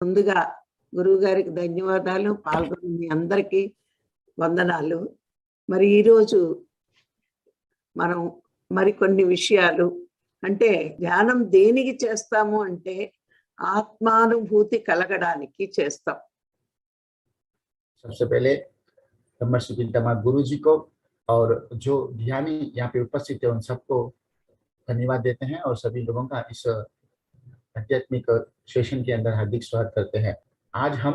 ముందుగా గురువుగారికి ధన్యవాదాలు. పాల్గొన్న మీ అందరికీ వందనాలు. మరి ఈరోజు మనం మరికొన్ని విషయాలు అంటే ధ్యానం దేనికి చేస్తాము అంటే ఆత్మానుభూతి కలగడానికి చేస్తాం. सबसे पहले ब्रह्मश्री चिंतमा गुरु जी को और जो ध्यानी यहाँ पे उपस्थित है उन सबको धन्यवाद देते हैं और सभी लोगों का इस आध्यात्मिक सेशन के अंदर हार्दिक स्वागत करते हैं। आज हम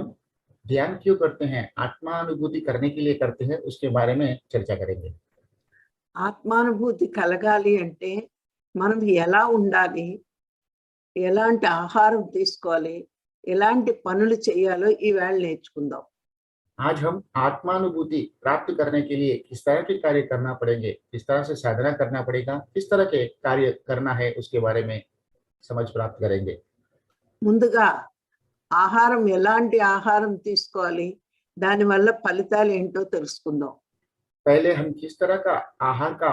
ध्यान क्यों करते हैं, आत्मानुभूति करने के लिए करते हैं, उसके बारे में चर्चा करेंगे। ఆత్మానుభూతి కలగాలి అంటే మనం ఎలా ఉండాలి, ఎలాంటి ఆహారం తీసుకోవాలి, ఎలాంటి పనులు చేయాలో ఈవేళ నేర్చుకుందాం. आज हम आत्मानुभूति प्राप्त करने के लिए किस तरह के कार्य करना पड़ेंगे, किस तरह से साधना करना पड़ेगा, किस तरह के कार्य करना है, उसके बारे में समझ प्राप्त करेंगे। ముందుగా ఆహారం ఎలాంటి ఆహారం తీసుకోవాలి, దానివల్ల ఫలితాలు ఏంటో తెలుసుకుందాం. पहले हम किस तरह का आहार का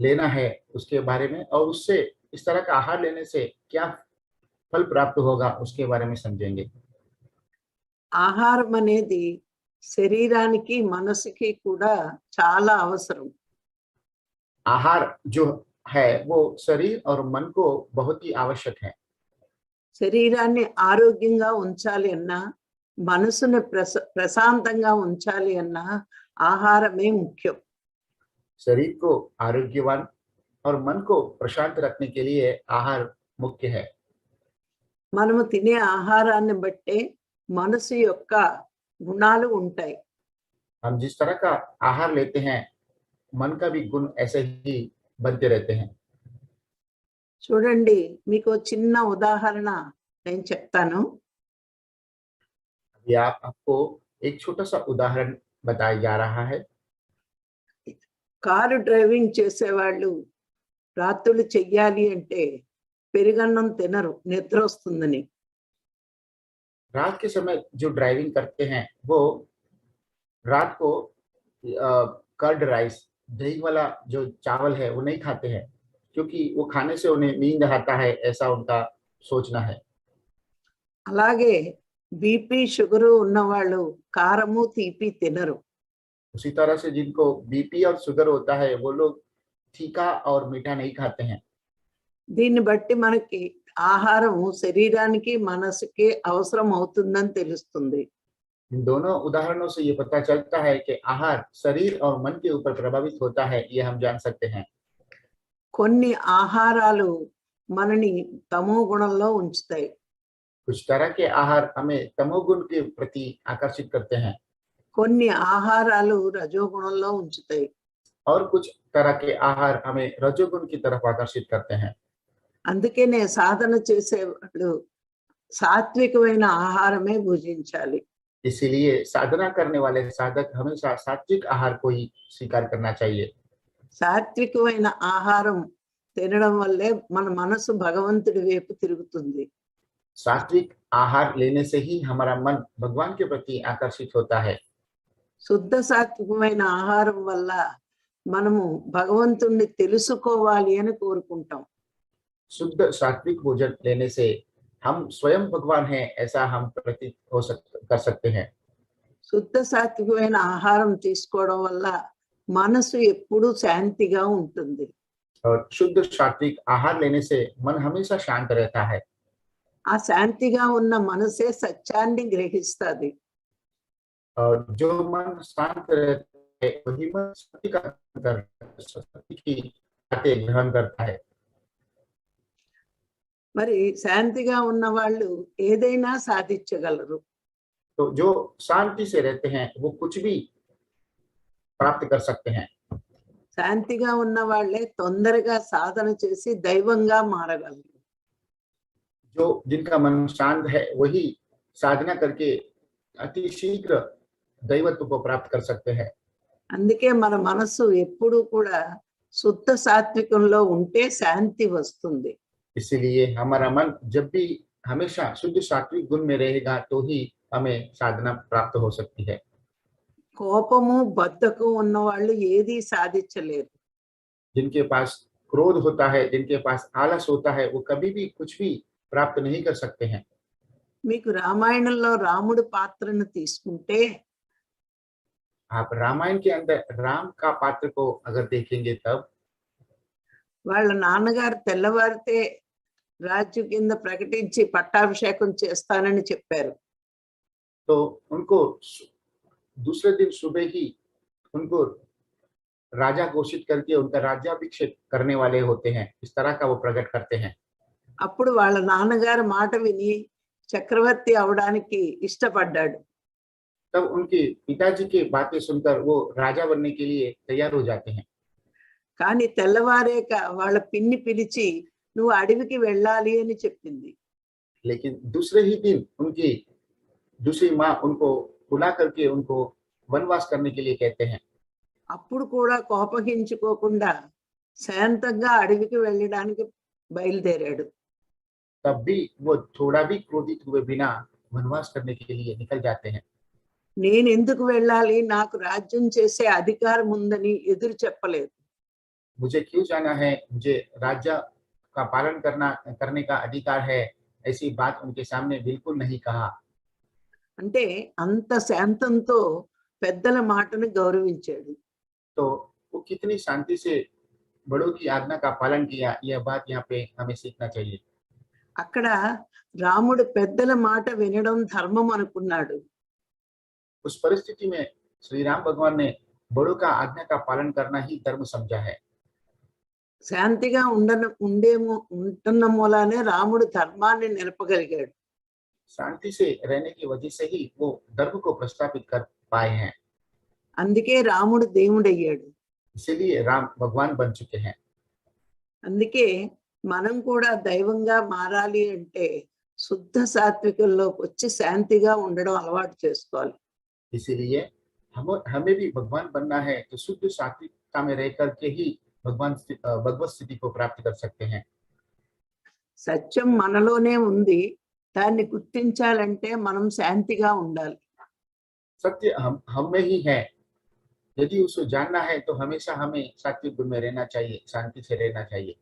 लेना है उसके बारे में और उससे इस तरह का आहार लेने से क्या फल प्राप्त होगा उसके बारे में समझेंगे। ఆహారం అనేది శరీరానికి మనసుకి కూడా చాలా అవసరం. आहार जो है वो शरीर और मन को बहुत ही आवश्यक है। శరీరాన్ని ఆరోగ్యంగా ఉంచాలి అన్నా, మనసుని ప్రశాంతంగా ఉంచాలి అన్నా ఆహారమే ముఖ్యం. शरीर को आरोग्यवान और मन को प्रशांत रखने के लिए आहार मुख्य है। మనము తినే ఆహారాన్ని బట్టే మనసు యొక్క గుణాలు ఉంటాయి. हम जिस तरह का आहार लेते हैं मन का भी गुण ऐसे ही बनते रहते हैं। చూడండి, మీకు చిన్న ఉదాహరణ నేను చెప్తాను. अभी आपको एक छोटा सा उदाहरण बताया जा रहा है। కారు డ్రైవింగ్ చేసేవాళ్ళు రాత్రులు చెయ్యాలి అంటే పెరుగన్నం తినరు, నిద్ర వస్తుందని. रात के समय जो ड्राइविंग करते हैं वो रात को कर्ड राइस, दही वाला जो चावल है वो नहीं खाते हैं, क्योंकि वो खाने से उन्हें नींद आता है, ऐसा उनका सोचना है। అలాగే బీపీ షుగరు ఉన్నవాళ్ళు కారము తీపి తినరు. उसी तरह से जिनको बीपी और शुगर होता है वो लोग तीखा और मीठा नहीं खाते हैं। దీన్ని బట్టి మనకి ఆహారం శరీరానికి మనసుకి అవసరం అవుతుందని తెలుస్తుంది. इन दोनों उदाहरणों से ये पता चलता है कि आहार शरीर और मन के ऊपर प्रभावित होता है, ये हम जान सकते हैं। కొన్ని ఆహారాలు మనని తమో గుణంలో ఉంచుతాయి. कुछ तरह के आहार हमें तमोगुण के प्रति आकर्षित करते हैं కొన్ని ఆహారాలు రజోగుణంలో ఉంచుతాయి. और कुछ तरह के आहार हमें रजोगुण की तरफ आकर्षित करते हैं। అందుకనే సాధన చేసేవాళ్ళు సాత్వికమైన ఆహారమే భుజించాలి. इसीलिए साधना करने वाले साधक हमेशा सात्विक आहार को ही स्वीकार करना चाहिए। సాత్వికమైన ఆహారం తినడం వల్లే మన మనసు భగవంతుడి వైపు తిరుగుతుంది. सात्विक आहार लेने से ही हमारा मन भगवान के प्रति आकर्षित होता है। శుద్ధ సాత్వికమైన ఆహారం వల్ల మనము భగవంతుణ్ణి తెలుసుకోవాలి అని కోరుకుంటాం. शुद्ध सात्विक भोजन लेने से हम स्वयं भगवान हैं ऐसा हम प्रतीत कर सकते हैं। శుద్ధ సాత్వికమైన ఆహారం తీసుకోవడం వల్ల మనసు ఎప్పుడూ శాంతిగా ఉంటుంది. और शुद्ध सात्विक आहार लेने से मन हमेशा शांत रहता है। ఆ శాంతిగా ఉన్న మనసే సత్యాన్ని గ్రహిస్తుంది. और जो मन शांत रहता है वही मन सत्य की बातें ग्रहण करता है। మరి శాంతిగా ఉన్న వాళ్ళు ఏదైనా సాధించగలరు. तो जो शांति से रहते हैं वो कुछ भी प्राप्त कर सकते हैं। శాంతిగా ఉన్న వాళ్ళే తొందరగా సాధన చేసి దైవంగా మారగలరు. जो जिनका मन शांत है वही साधना करके अति शीघ्र दैवत्व को प्राप्त कर सकते हैं। అందుకే మన మనసు ఎప్పుడూ కూడా శుద్ధ సాత్వికంలో ఉంటే శాంతి వస్తుంది. इसीलिए हमारा मन जब भी हमेशा शुद्ध सात्विक गुण में रहेगा तो ही हमें साधना प्राप्त हो सकती है। కోపము బద్ధకం ఉన్న వాళ్ళు ఏది సాధించలేరు. जिनके पास क्रोध होता है, जिनके पास आलस होता है, वो कभी भी कुछ भी प्राप्त नहीं कर सकते हैं। మీకు రామాయణంలో రాముడు పాత్రను తీసుకుంటే आप रामायण के अंदर राम का पात्र को अगर देखेंगे तब వాళ్ళ నాన్నగారు తెల్లవారితే రాజ్యం కింద ప్రకటించి పట్టాభిషేకం చేస్తానని చెప్పారు. तो उनको दूसरे दिन सुबह ही उनको राजा घोषित करके उनका राज्याभिषेक करने वाले होते हैं, इस तरह का वो प्रकट करते हैं। అప్పుడు వాళ్ళ నాన్నగారు మాట విని చక్రవర్తి అవడానికి ఇష్టపడ్డాడు. तब उनके पिताजी की बातें सुनकर वो राजा बनने के लिए तैयार हो जाते हैं। కానీ తెల్లవారేక వాళ్ళ పిన్ని పిలిచి నువ్వు అడవికి వెళ్ళాలి అని చెప్పింది. लेकिन दूसरे ही दिन उनकी दूसरी माँ उनको बुला करके उनको वनवास करने के लिए कहते हैं। అప్పుడు కూడా కోపగించుకోకుండా శాంతంగా అడవికి వెళ్ళడానికి బయలుదేరాడు. तब भी वो थोड़ा भी क्रोधित हुए बिना वनवास करने के लिए निकल जाते हैं। నేను ఎందుకు వెళ్ళాలి, నాకు రాజ్యం చేసే అధికారం ఉందని ఎదురు చెప్పలేదు. मुझे क्यों जाना है, मुझे राज्य का पालन करने का अधिकार है, ऐसी बात उनके सामने बिल्कुल नहीं कहा। అంటే అంత శాంతంతో పెద్దల మాటను గౌరవించాడు. तो वो कितनी शांति से बड़ों की आज्ञा का पालन किया, यह बात यहाँ पे हमें सीखना चाहिए। అక్కడ రాముడు పెద్దల మాట వినడం ధర్మం అనుకున్నాడు. उस परिस्थिति में श्री राम भगवान ने बड़ों का आज्ञा का पालन करना ही धर्म समझा है। శాంతిగా ఉంటున్న మూలానే రాముడు ధర్మాన్ని నిలపగలిగాడు. शांति से रहने की वजह से ही वो धर्म को प्रस्थापित कर पाए हैं, అందుకే రాముడు దేవుడయ్యాడు. इसीलिए राम भगवान बन चुके हैं। అందుకే మనం కూడా దైవంగా మారాలి అంటే శుద్ధ సాత్వికంలోకి వచ్చి శాంతిగా ఉండడం అలవాటు చేసుకోవాలి. इसीलिए हमें भी भगवान बनना है तो शुद्ध सात्विकता में रह करके ही भगवत स्थिति को प्राप्त कर सकते हैं। సత్యం మనలోనే ఉంది, దాన్ని గుర్తించాలంటే మనం శాంతిగా ఉండాలి. सत्य हम में ही है, यदि उसको जानना है तो हमेशा हमें सात्विक गुण में रहना चाहिए, शांति से रहना चाहिए।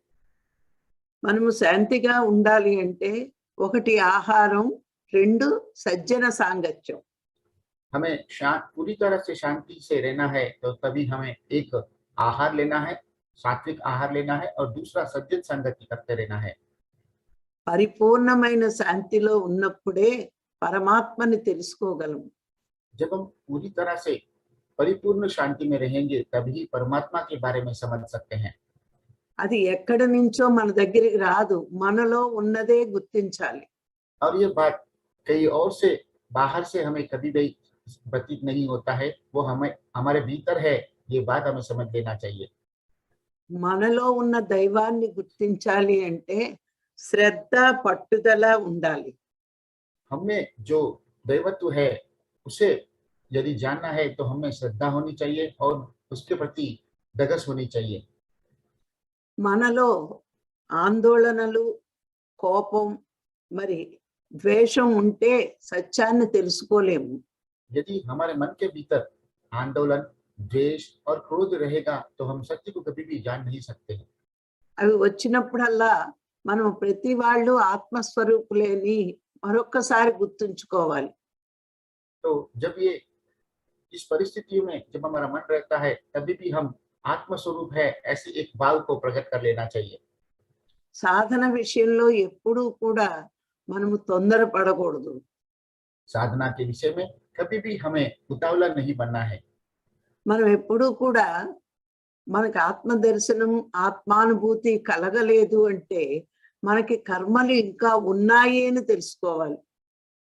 మనము శాంతిగా ఉండాలి అంటే ఒకటి ఆహారం, రెండు సజ్జన సాంగత్యం. हमें पूरी तरह से शांति से रहना है तो तभी हमें एक आहार लेना है, सात्विक आहार लेना है, और दूसरा सज्जन संगति करते रहना है। పరిపూర్ణమైన శాంతిలో ఉన్నప్పుడే పరమాత్మని తెలుసుకోగలము. जब हम पूरी तरह से परिपूर्ण शांति में रहेंगे तभी परमात्मा के बारे में समझ सकते हैं। అది ఎక్కడి నుంచో మన దగ్గరికి రాదు, మనలో ఉన్నదే గుర్తించాలి. और ये बात कहीं और से बाहर से हमें कभी भी प्रतीत नहीं होता है, वो हमारे भीतर है, ये बात हमें समझ लेना चाहिए। మనలో ఉన్న దైవాన్ని గుర్తించాలి అంటే శ్రద్ధ, పట్టుదల ఉండాలి. हमें जो दैवत्व है उसे यदि जानना है तो हमें श्रद्धा होनी चाहिए और उसके प्रति धगस होनी चाहिए। మనలో ఆందోళనలు, కోపం, మరి ద్వేషం ఉంటే సత్యాన్ని తెలుసుకోలేము. यदि हमारे मन के भीतर आंदोलन, द्वेष और क्रोध रहेगा तो हम सत्य को कभी भी जान नहीं सकते हैं। అవి వచ్చినప్పుడల్లా మనం ప్రతి వాళ్ళు ఆత్మస్వరూపులేని మరొక్కసారి గుర్తుంచుకోవాలి. तो जब ये इस परिस्थितियों में जब हमारा मन रहता है तभी भी हम आत्मस्वरूप है ऐसी एक भाव को प्रकट कर लेना चाहिए। సాధన విషయంలో ఎప్పుడూ కూడా మనము తొందరపడకూడదు. साधना के विषय में कभी भी हमें उतावला नहीं बनना है। మనం ఎప్పుడూ కూడా మనకు ఆత్మ దర్శనం, ఆత్మానుభూతి కలగలేదు అంటే మనకి కర్మలు ఇంకా ఉన్నాయి అని తెలుసుకోవాలి.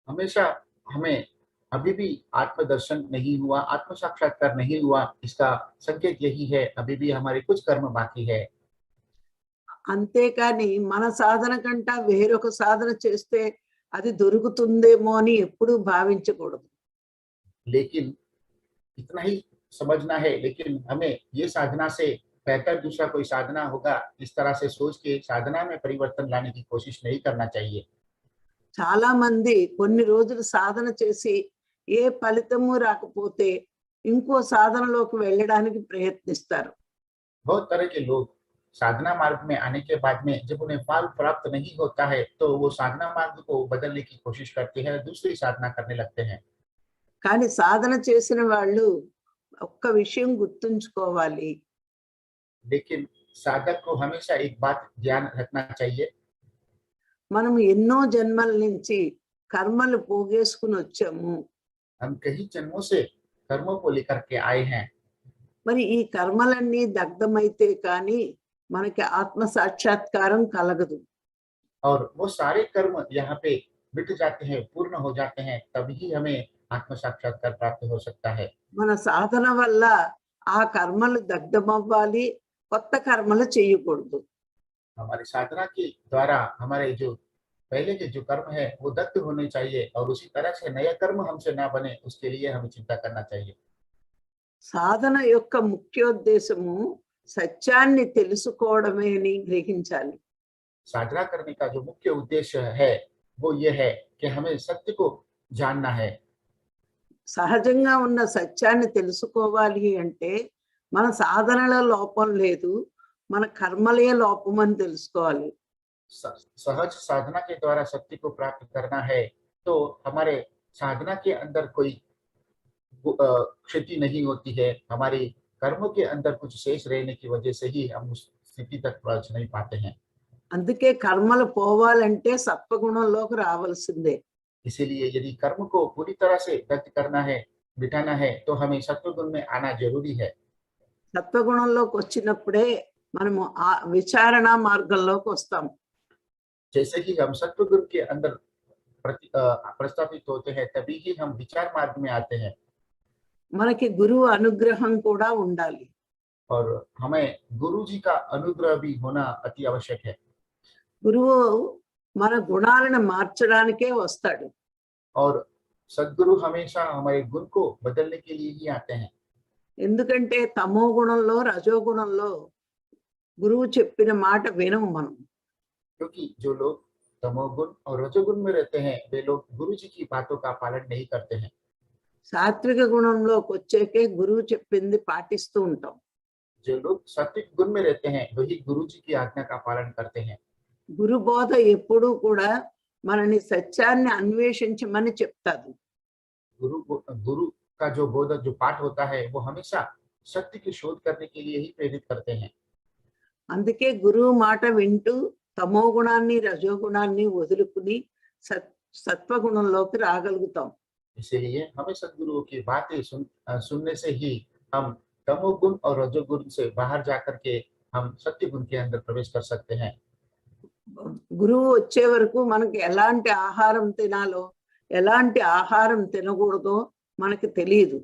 हमेशा हमें अभी भी आत्मदर्शन नहीं हुआ, आत्म साक्षात्कार नहीं हुआ, इसका संकेत यही है अभी भी हमारे कुछ कर्म बाकी है। అంతేకాని మన సాధన కంటా వేరొక సాధన చేస్తే అది దొరుకుతుందేమో అని ఎప్పుడూ భావించకూడదు. लेकिन इतना ही समझना है, लेकिन हमें ये साधना से बेहतर दूसरा कोई साधना होगा इस तरह से सोच के साधना में परिवर्तन लाने की कोशिश नहीं करना चाहिए। చాలా మంది కొన్ని రోజులు సాధన చేసి ఏ ఫలితము రాకపోతే ఇంకో సాధనలోకి వెళ్ళడానికి ప్రయత్నిస్తారు. बहुत तरह के लोग साधना मार्ग में आने के बाद में जब उन्हें फल प्राप्त नहीं होता है तो वो साधना मार्ग को बदलने की कोशिश करते हैं, दूसरी साधना करने लगते हैं। కానీ సాధన చేసిన వాళ్ళు ఒక్క విషయం గుర్తుంచుకోవాలి. लेकिन साधक को हमेशा एक बात ध्यान रखना चाहिए, మనం ఎన్నో జన్మల నుంచి కర్మలు పోగేసుకుని వచ్చాము. हम कई जन्मों से कर्मों को लेकर के आए हैं। మరి ఈ కర్మలన్నీ దగ్ధమైతే కానీ మనకి ఆత్మ సాక్షాత్కారం కలగదు. और वो सारे कर्म यहाँ पे मिट जाते हैं, पूर्ण हो जाते हैं, तभी हमें आत्म साक्षात्कार प्राप्त हो सकता है। మన సాధన వల్ల ఆ కర్మలు దగ్ధమవ్వాలి, కొత్త కర్మలు చేయకూడదు. हमारी साधना के द्वारा हमारे जो पहले के जो कर्म है वो दग्ध होने चाहिए और उसी तरह से नया कर्म हमसे ना बने, उसके लिए हमें चिंता करना चाहिए। సాధన యొక్క ముఖ్యోద్దేశము సత్యాన్ని తెలుసుకోవడమే అని గ్రహించాలి. साधना करने का जो मुख्य उद्देश्य है वो ये है कि हमें सत्य को जानना है। సహజంగా ఉన్న సత్యాన్ని తెలుసుకోవాలి అంటే మన సాధనల లోపం లేదు, మన కర్మలే లోపం అని తెలుసుకోవాలి. सहज साधना के द्वारा सत्य को प्राप्त करना है तो हमारे साधना के अंदर कोई क्षति नहीं होती है, हमारे कर्मों के अंदर कुछ शेष रहने की वजह से ही हम उस स्थिति तक पहुंच नहीं पाते हैं। అందుకే కర్మలు పోవాలంటే సత్వగుణంలోకి రావాల్సిందే. इसीलिए यदि कर्म को पूरी तरह से दग्ध करना है, मिटाना है, तो हमें सत्वगुण में आना जरूरी है। సత్వగుణంలోకి వచ్చినప్పుడే మనము ఆ విచారణ మార్గంలోకి వస్తాం. जैसे ही हम सत्वगुण के अंदर प्रस्थापित होते हैं तभी ही हम विचार मार्ग में आते हैं। మనకి గురువు అనుగ్రహం కూడా ఉండాలి. और हमें गुरु जी का अनुग्रह भी होना अति आवश्यक है। గురువు మన గుణాలను మార్చడానికే వస్తాడు. और सद्गुरु हमेशा हमारे गुण को बदलने के लिए ही आते हैं। ఎందుకంటే తమో గుణంలో రజోగుణంలో గురువు చెప్పిన మాట వినము మనం. क्योंकि जो लोग तमोगुण और रजोगुण में रहते हैं वे लोग गुरु जी की बातों का पालन नहीं करते हैं। సాత్విక గుణంలోకి వచ్చాకే గురువు చెప్పింది పాటిస్తూ ఉంటాం. जो लोग सात्विक गुण में रहते हैं वही गुरु जी की आज्ञा का पालन करते हैं। గురు బోధ ఎప్పుడూ కూడా మనని సత్యాన్ని అన్వేషించమని చెప్తారు. गुरु का जो बोध जो पाठ होता है वो हमेशा सत्य की शोध करने के लिए ही प्रेरित करते हैं। అందుకే గురువు మాట వింటూ తమో గుణాన్ని రజోగుణాన్ని వదులుకుని సత్వగుణంలోకి రాగలుగుతాం. इसीलिए हमें सद्गुरुओं की बातें सुनने से ही हम तमोगुण और रजोगुण से बाहर जाकर के हम सत्य गुण के अंदर प्रवेश कर सकते हैं। గురువు వచ్చే వరకు మనకి ఎలాంటి ఆహారం తినాలో ఎలాంటి ఆహారం తినకూడదో మనకి తెలియదు.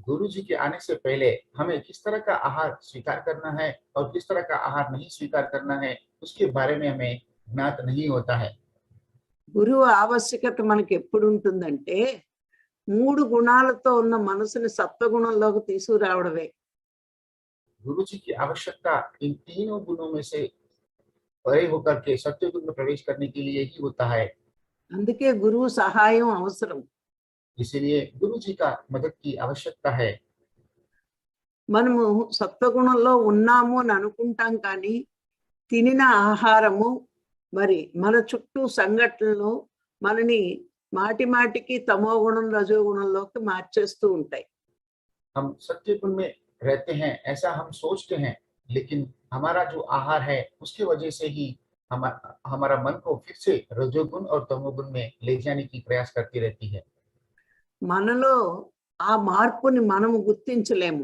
गुरु जी के आने से पहले हमें किस तरह का आहार स्वीकार करना है और किस तरह का आहार नहीं स्वीकार करना है उसके बारे में हमें ज्ञात नहीं होता है। గురువు ఆవశ్యకత మనకి ఎప్పుడు ఉంటుందంటే 3 గుణాలతో ఉన్న మనసుని సత్వగుణంలోకి తీసుకురావడమే. गुरु जी की आवश्यकता इन तीनों गुणों में से परे होकर के सत्य गुण में प्रवेश करने के लिए ही होता है। అందుకే గురువు సహాయం అవసరం. इसीलिए गुरु जी का मदद की आवश्यकता है। మనము సత్వగుణంలో ఉన్నాము అని అనుకుంటాం కానీ తినిన ఆహారము మరి మన చుట్టూ సంఘటనలు మనని మాటి మాటికి తమో గుణం రజోగుణంలోకి మార్చేస్తూ ఉంటాయి. हम सत्य गुण में रहते हैं ऐसा हम सोचते हैं, लेकिन हमारा जो आहार है उसकी वजह से ही हमारा मन को फिर से रजोगुण और तमोगुण में ले जाने की प्रयास करती रहती है। మనలో ఆ మార్పుని మనము గుర్తించలేము.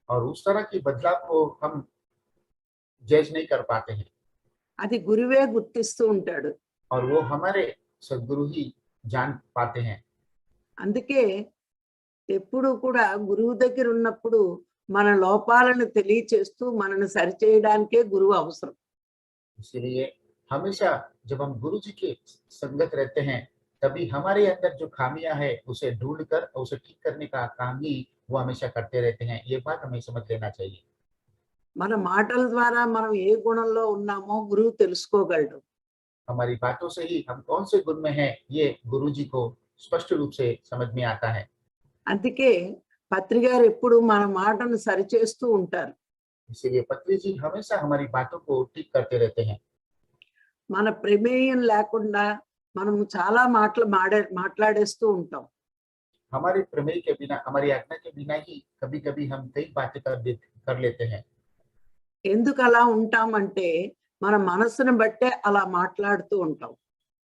और उस तरह की बदलाव को हम जज नहीं कर पाते हैं అది గురువే గుర్తిస్తూ ఉంటాడు. और वो हमारे सद्गुरु ही जान पाते हैं। అందుకే ఎప్పుడు కూడా గురువు దగ్గర ఉన్నప్పుడు మన లోపాలను తెలియచేస్తూ మనల్ని సరిచేయడానికే గురువు అవసరం. इसीलिए हमेशा जब हम गुरु जी के संगत रहते हैं तभी हमारे अंदर जो खामियां है उसे ढूंढ कर उसे ठीक करने का काम ही वो हमेशा करते रहते हैं। ये बात हमें समझ लेना चाहिए। మన మాటల ద్వారా మనం ఏ గుణంలో ఉన్నామో గురువు తెలుసుకోగలడు. हमारी बातों से ही हम कौन से गुण में हैं ये गुरु जी को स्पष्ट रूप से समझ में आता है। అందుకే పత్రి గారు ఎప్పుడు మన మాటను సరిచేస్తూ ఉంటారు. इसीलिए पत्री जी हमेशा हमारी बातों को ठीक करते रहते हैं। మన ప్రమేయం లేకుండా మనం చాలా మాట్లాడేస్తూ ఉంటాం. हमारे प्रमेय के बिना, हमारी आज्ञा के बिना ही कभी कभी हम कई बातें कर लेते हैं। ఎందుకు అలా ఉంటామంటే మన మనసును బట్టే అలా మాట్లాడుతూ ఉంటాం.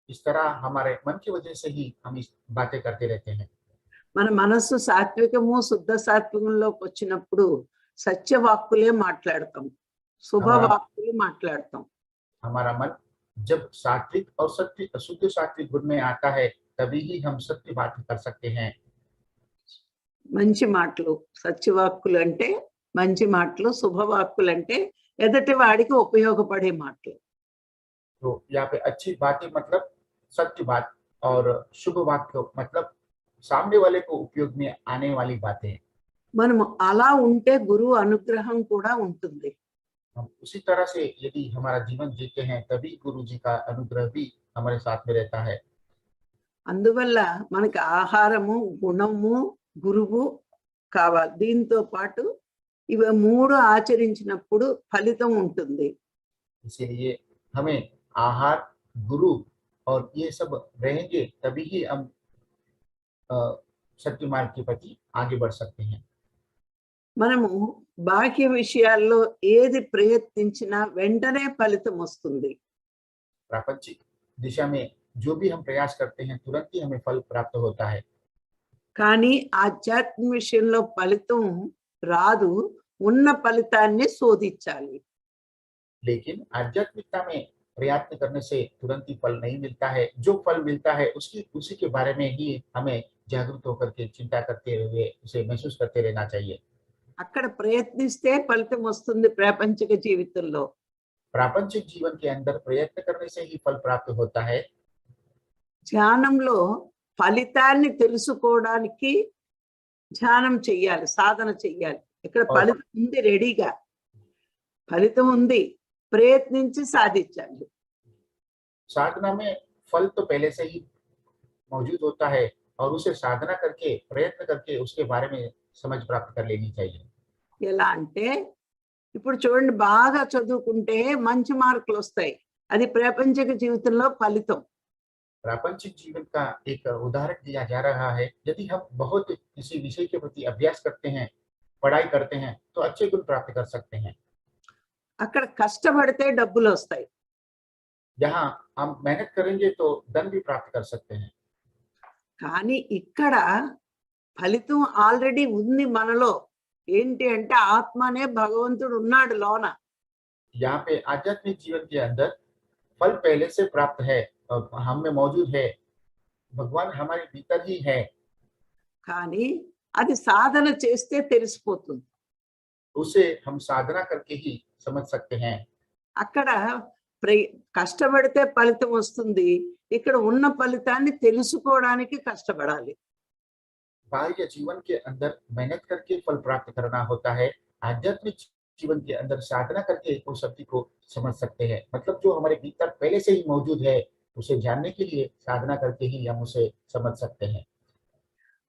इस तरह हमारे मन की वजह से ही हम इस बातें करते रहते हैं। మన మనస్సు సాత్వికము శుద్ధ సాత్వికంలోకి వచ్చినప్పుడు సత్యవాక్కులే మాట్లాడతాం, శుభవాక్కులు మాట్లాడతాం. हमारा मन जब सात्विक और सत्य शुद्ध सात्विक गुण में आता है, तभी ही हम सत्य बात कर सकते हैं। మంచి మాటలు, సత్యవాక్కులు అంటే మంచి మాటలు, శుభవాక్కులు అంటే ఎదుటి వాడికి ఉపయోగపడే మాటలు. तो यहाँ पे अच्छी बातें मतलब सत्य बात, और शुभ वाक्य मतलब सामने वाले को उपयोग में आने वाली बातें। మనము అలా ఉంటే గురువు అనుగ్రహం కూడా ఉంటుంది. हम उसी तरह से यदि हमारा जीवन जीते हैं, तभी गुरु जी का अनुग्रह भी हमारे साथ में रहता है। అందువల్ల మనకి ఆహారము, గుణము, గురువు కావాలి. దీంతో పాటు ఇవి మూడు ఆచరించినప్పుడు ఫలితం ఉంటుంది. इसीलिए हमें आहार, गुरु और ये सब रहेंगे, तभी ही हम सत्य मार्ग के प्रति आगे बढ़ सकते हैं। మనము బాహ్య విషయాల్లో ఏది ప్రయత్నించినా వెంటనే ఫలితం వస్తుంది. प्रापंचिक दिशा में जो भी हम प्रयास करते हैं, तुरंत ही हमें फल प्राप्त होता है। కానీ ఆధ్యాత్మిక విషయంలో ఫలితం రాదు, ఉన్న ఫలితాన్ని శోధించాలి. लेकिन आध्यात्मिकता में प्रयत्न करने से तुरंत ही फल नहीं मिलता है। जो फल मिलता है उसी के बारे में ही हमें जागरूक होकर के चिंता करते हुए उसे महसूस करते रहना चाहिए। అక్కడ ప్రయత్నిస్తే ఫలితం వస్తుంది. ప్రాపంచిక జీవితంలో प्रापंचिक जीवन के अंदर प्रयत्न करने से ही फल प्राप्त होता है। ధ్యానంలో ఫలితాన్ని తెలుసుకోవడానికి ధ్యానం చెయ్యాలి, సాధన చెయ్యాలి. ఇక్కడ ఫలితం ఉంది, రెడీగా ఫలితం ఉంది, ప్రయత్నించి సాధించాలి. साधना में फल तो पहले से ही मौजूद होता है, और उसे साधना करके प्रयत्न करके उसके बारे में समझ प्राप्त कर लेनी चाहिए। ఎలా అంటే ఇప్పుడు చూడండి, బాగా చదువుకుంటే మంచి మార్కులు వస్తాయి, అది ప్రాపంచిక జీవితంలో ఫలితం. प्रापंचिक जीवन का एक उदाहरण दिया जा रहा है। यदि हम बहुत किसी विषय के प्रति अभ्यास करते हैं, पढ़ाई करते हैं, तो अच्छे गुण प्राप्त कर सकते हैं। అక్కడ కష్టపడితే డబ్బులు వస్తాయి. यहाँ हम मेहनत करेंगे तो धन भी प्राप्त कर सकते हैं। కానీ ఇక్కడ ఫలితం ఆల్రెడీ ఉంది మనలో. ఏంటి అంటే ఆత్మనే భగవంతుడు ఉన్నాడు లోన. यहाँ पे आध्यात्मिक जीवन के अंदर फल पहले से प्राप्त है और हम में मौजूद है। भगवान हमारे भीतर ही है। కానీ అది సాధన చేస్తే తెలిసిపోతుంది. उसे हम साधना करके ही समझ सकते हैं। అక్కడ కష్టపడితే ఫలితం వస్తుంది, ఇక్కడ ఉన్న ఫలితాన్ని తెలుసుకోవడానికి కష్టపడాలి. बाह्य जीवन के अंदर मेहनत करके फल प्राप्त करना होता है। आध्यात्मिक जीवन के अंदर साधना करके उस शक्ति को समझ सकते हैं। मतलब जो हमारे भीतर पहले से ही मौजूद है, उसे जानने के लिए साधना करके ही हम उसे समझ सकते हैं।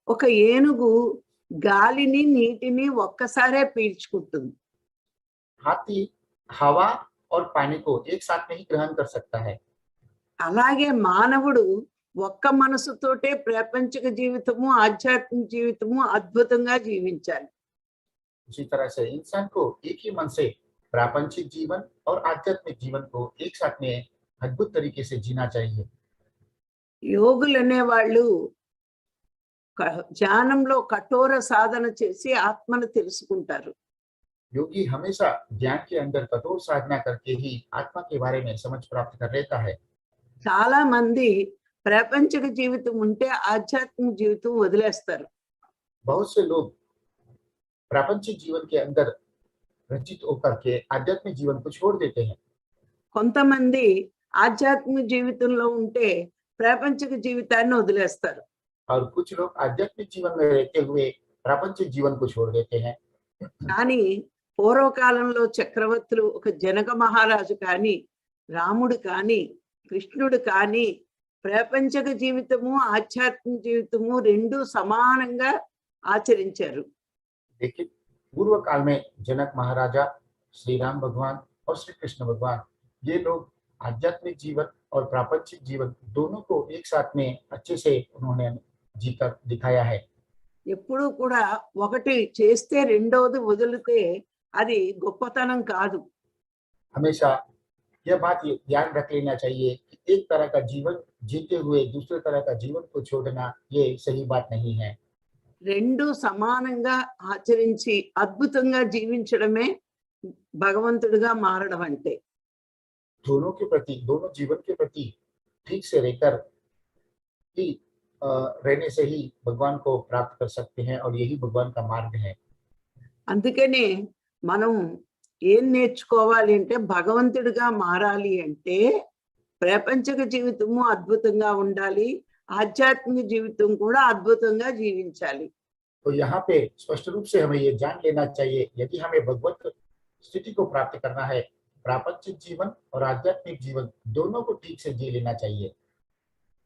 ఒక ఏనుగు గాలిని నీటిని ఒక్కసారే పీల్చుకుంటుంది. हाथी हवा और पानी को एक साथ नहीं ग्रहण कर सकता है। అలాగే మానవుడు ఒక్క మనసుతోటే ప్రాపంచిక జీవితము ఆధ్యాత్మిక జీవితము అద్భుతంగా జీవించాలి. उसी तरह से इंसान को एक ही मन से प्रापंचिक जीवन और आध्यात्मिक जीवन को एक साथ में अद्भुत तरीके से जीना चाहिए। యోగులు అనేవాళ్ళు ధ్యానంలో కఠోర సాధన చేసి ఆత్మను తెలుసుకుంటారు. योगी हमेशा ध्यान के अंदर कठोर साधना करके ही आत्मा के बारे में समझ प्राप्त कर लेता है। చాలా మంది ప్రాపంచిక జీవితం ఉంటే ఆధ్యాత్మిక జీవితం వదిలేస్తారు. बहुत से लोग प्रापंचिक जीवन के अंदर रचित होकर के आध्यात्मिक जीवन को छोड़ देते हैं। కొంతమంది ఆధ్యాత్మిక జీవితంలో ఉంటే ప్రాపంచిక జీవితాన్ని వదిలేస్తారు. और कुछ लोग आध्यात्मिक जीवन में रहते हुए प्रापंचिक जीवन को छोड़ देते हैं। కానీ పూర్వకాలంలో చక్రవర్తులు, ఒక జనక మహారాజు కానీ, రాముడు కానీ, కృష్ణుడు కానీ ప్రాపంచిక జీవితము ఆధ్యాత్మిక జీవితము రెండు సమానంగా ఆచరించారు. लेकिन पूर्व काल में जनक महाराजा, श्री राम भगवान और श्री कृष्ण भगवान, ये लोग आध्यात्मिक जीवन और प्रापंचिक जीवन दोनों को एक साथ में अच्छे से उन्होंने जीकर दिखाया है। ఎప్పుడూ కూడా ఒకటి చేస్తే రెండోది వదిలితే అది గొప్పతనం కాదు. हमेशा यह बात ध्यान रख लेना चाहिए कि एक तरह का जीवन जीते हुए दूसरे तरह का जीवन को छोड़ना ये सही बात नहीं है। రెండు సమానంగా ఆచరించి అద్భుతంగా జీవించడమే భగవంతుడిగా మారడం అంటే. दोनों के प्रति, दोनों जीवन के प्रति ठीक से रहकर ही रहने से ही भगवान को प्राप्त कर सकते हैं और यही भगवान का मार्ग है। అందుకనే మనం ఏం నేర్చుకోవాలి అంటే భగవంతుడిగా మారాలి అంటే ప్రాపంచిక జీవితము అద్భుతంగా ఉండాలి, ఆధ్యాత్మిక జీవితం కూడా అద్భుతంగా జీవించాలి. तो यहाँ पे स्पष्ट रूप से हमें ये जान लेना चाहिए, यदि हमें भगवत स्थिति को प्राप्त करना है, प्रापंचिक जीवन और आध्यात्मिक जीवन दोनों को ठीक से जी लेना चाहिए।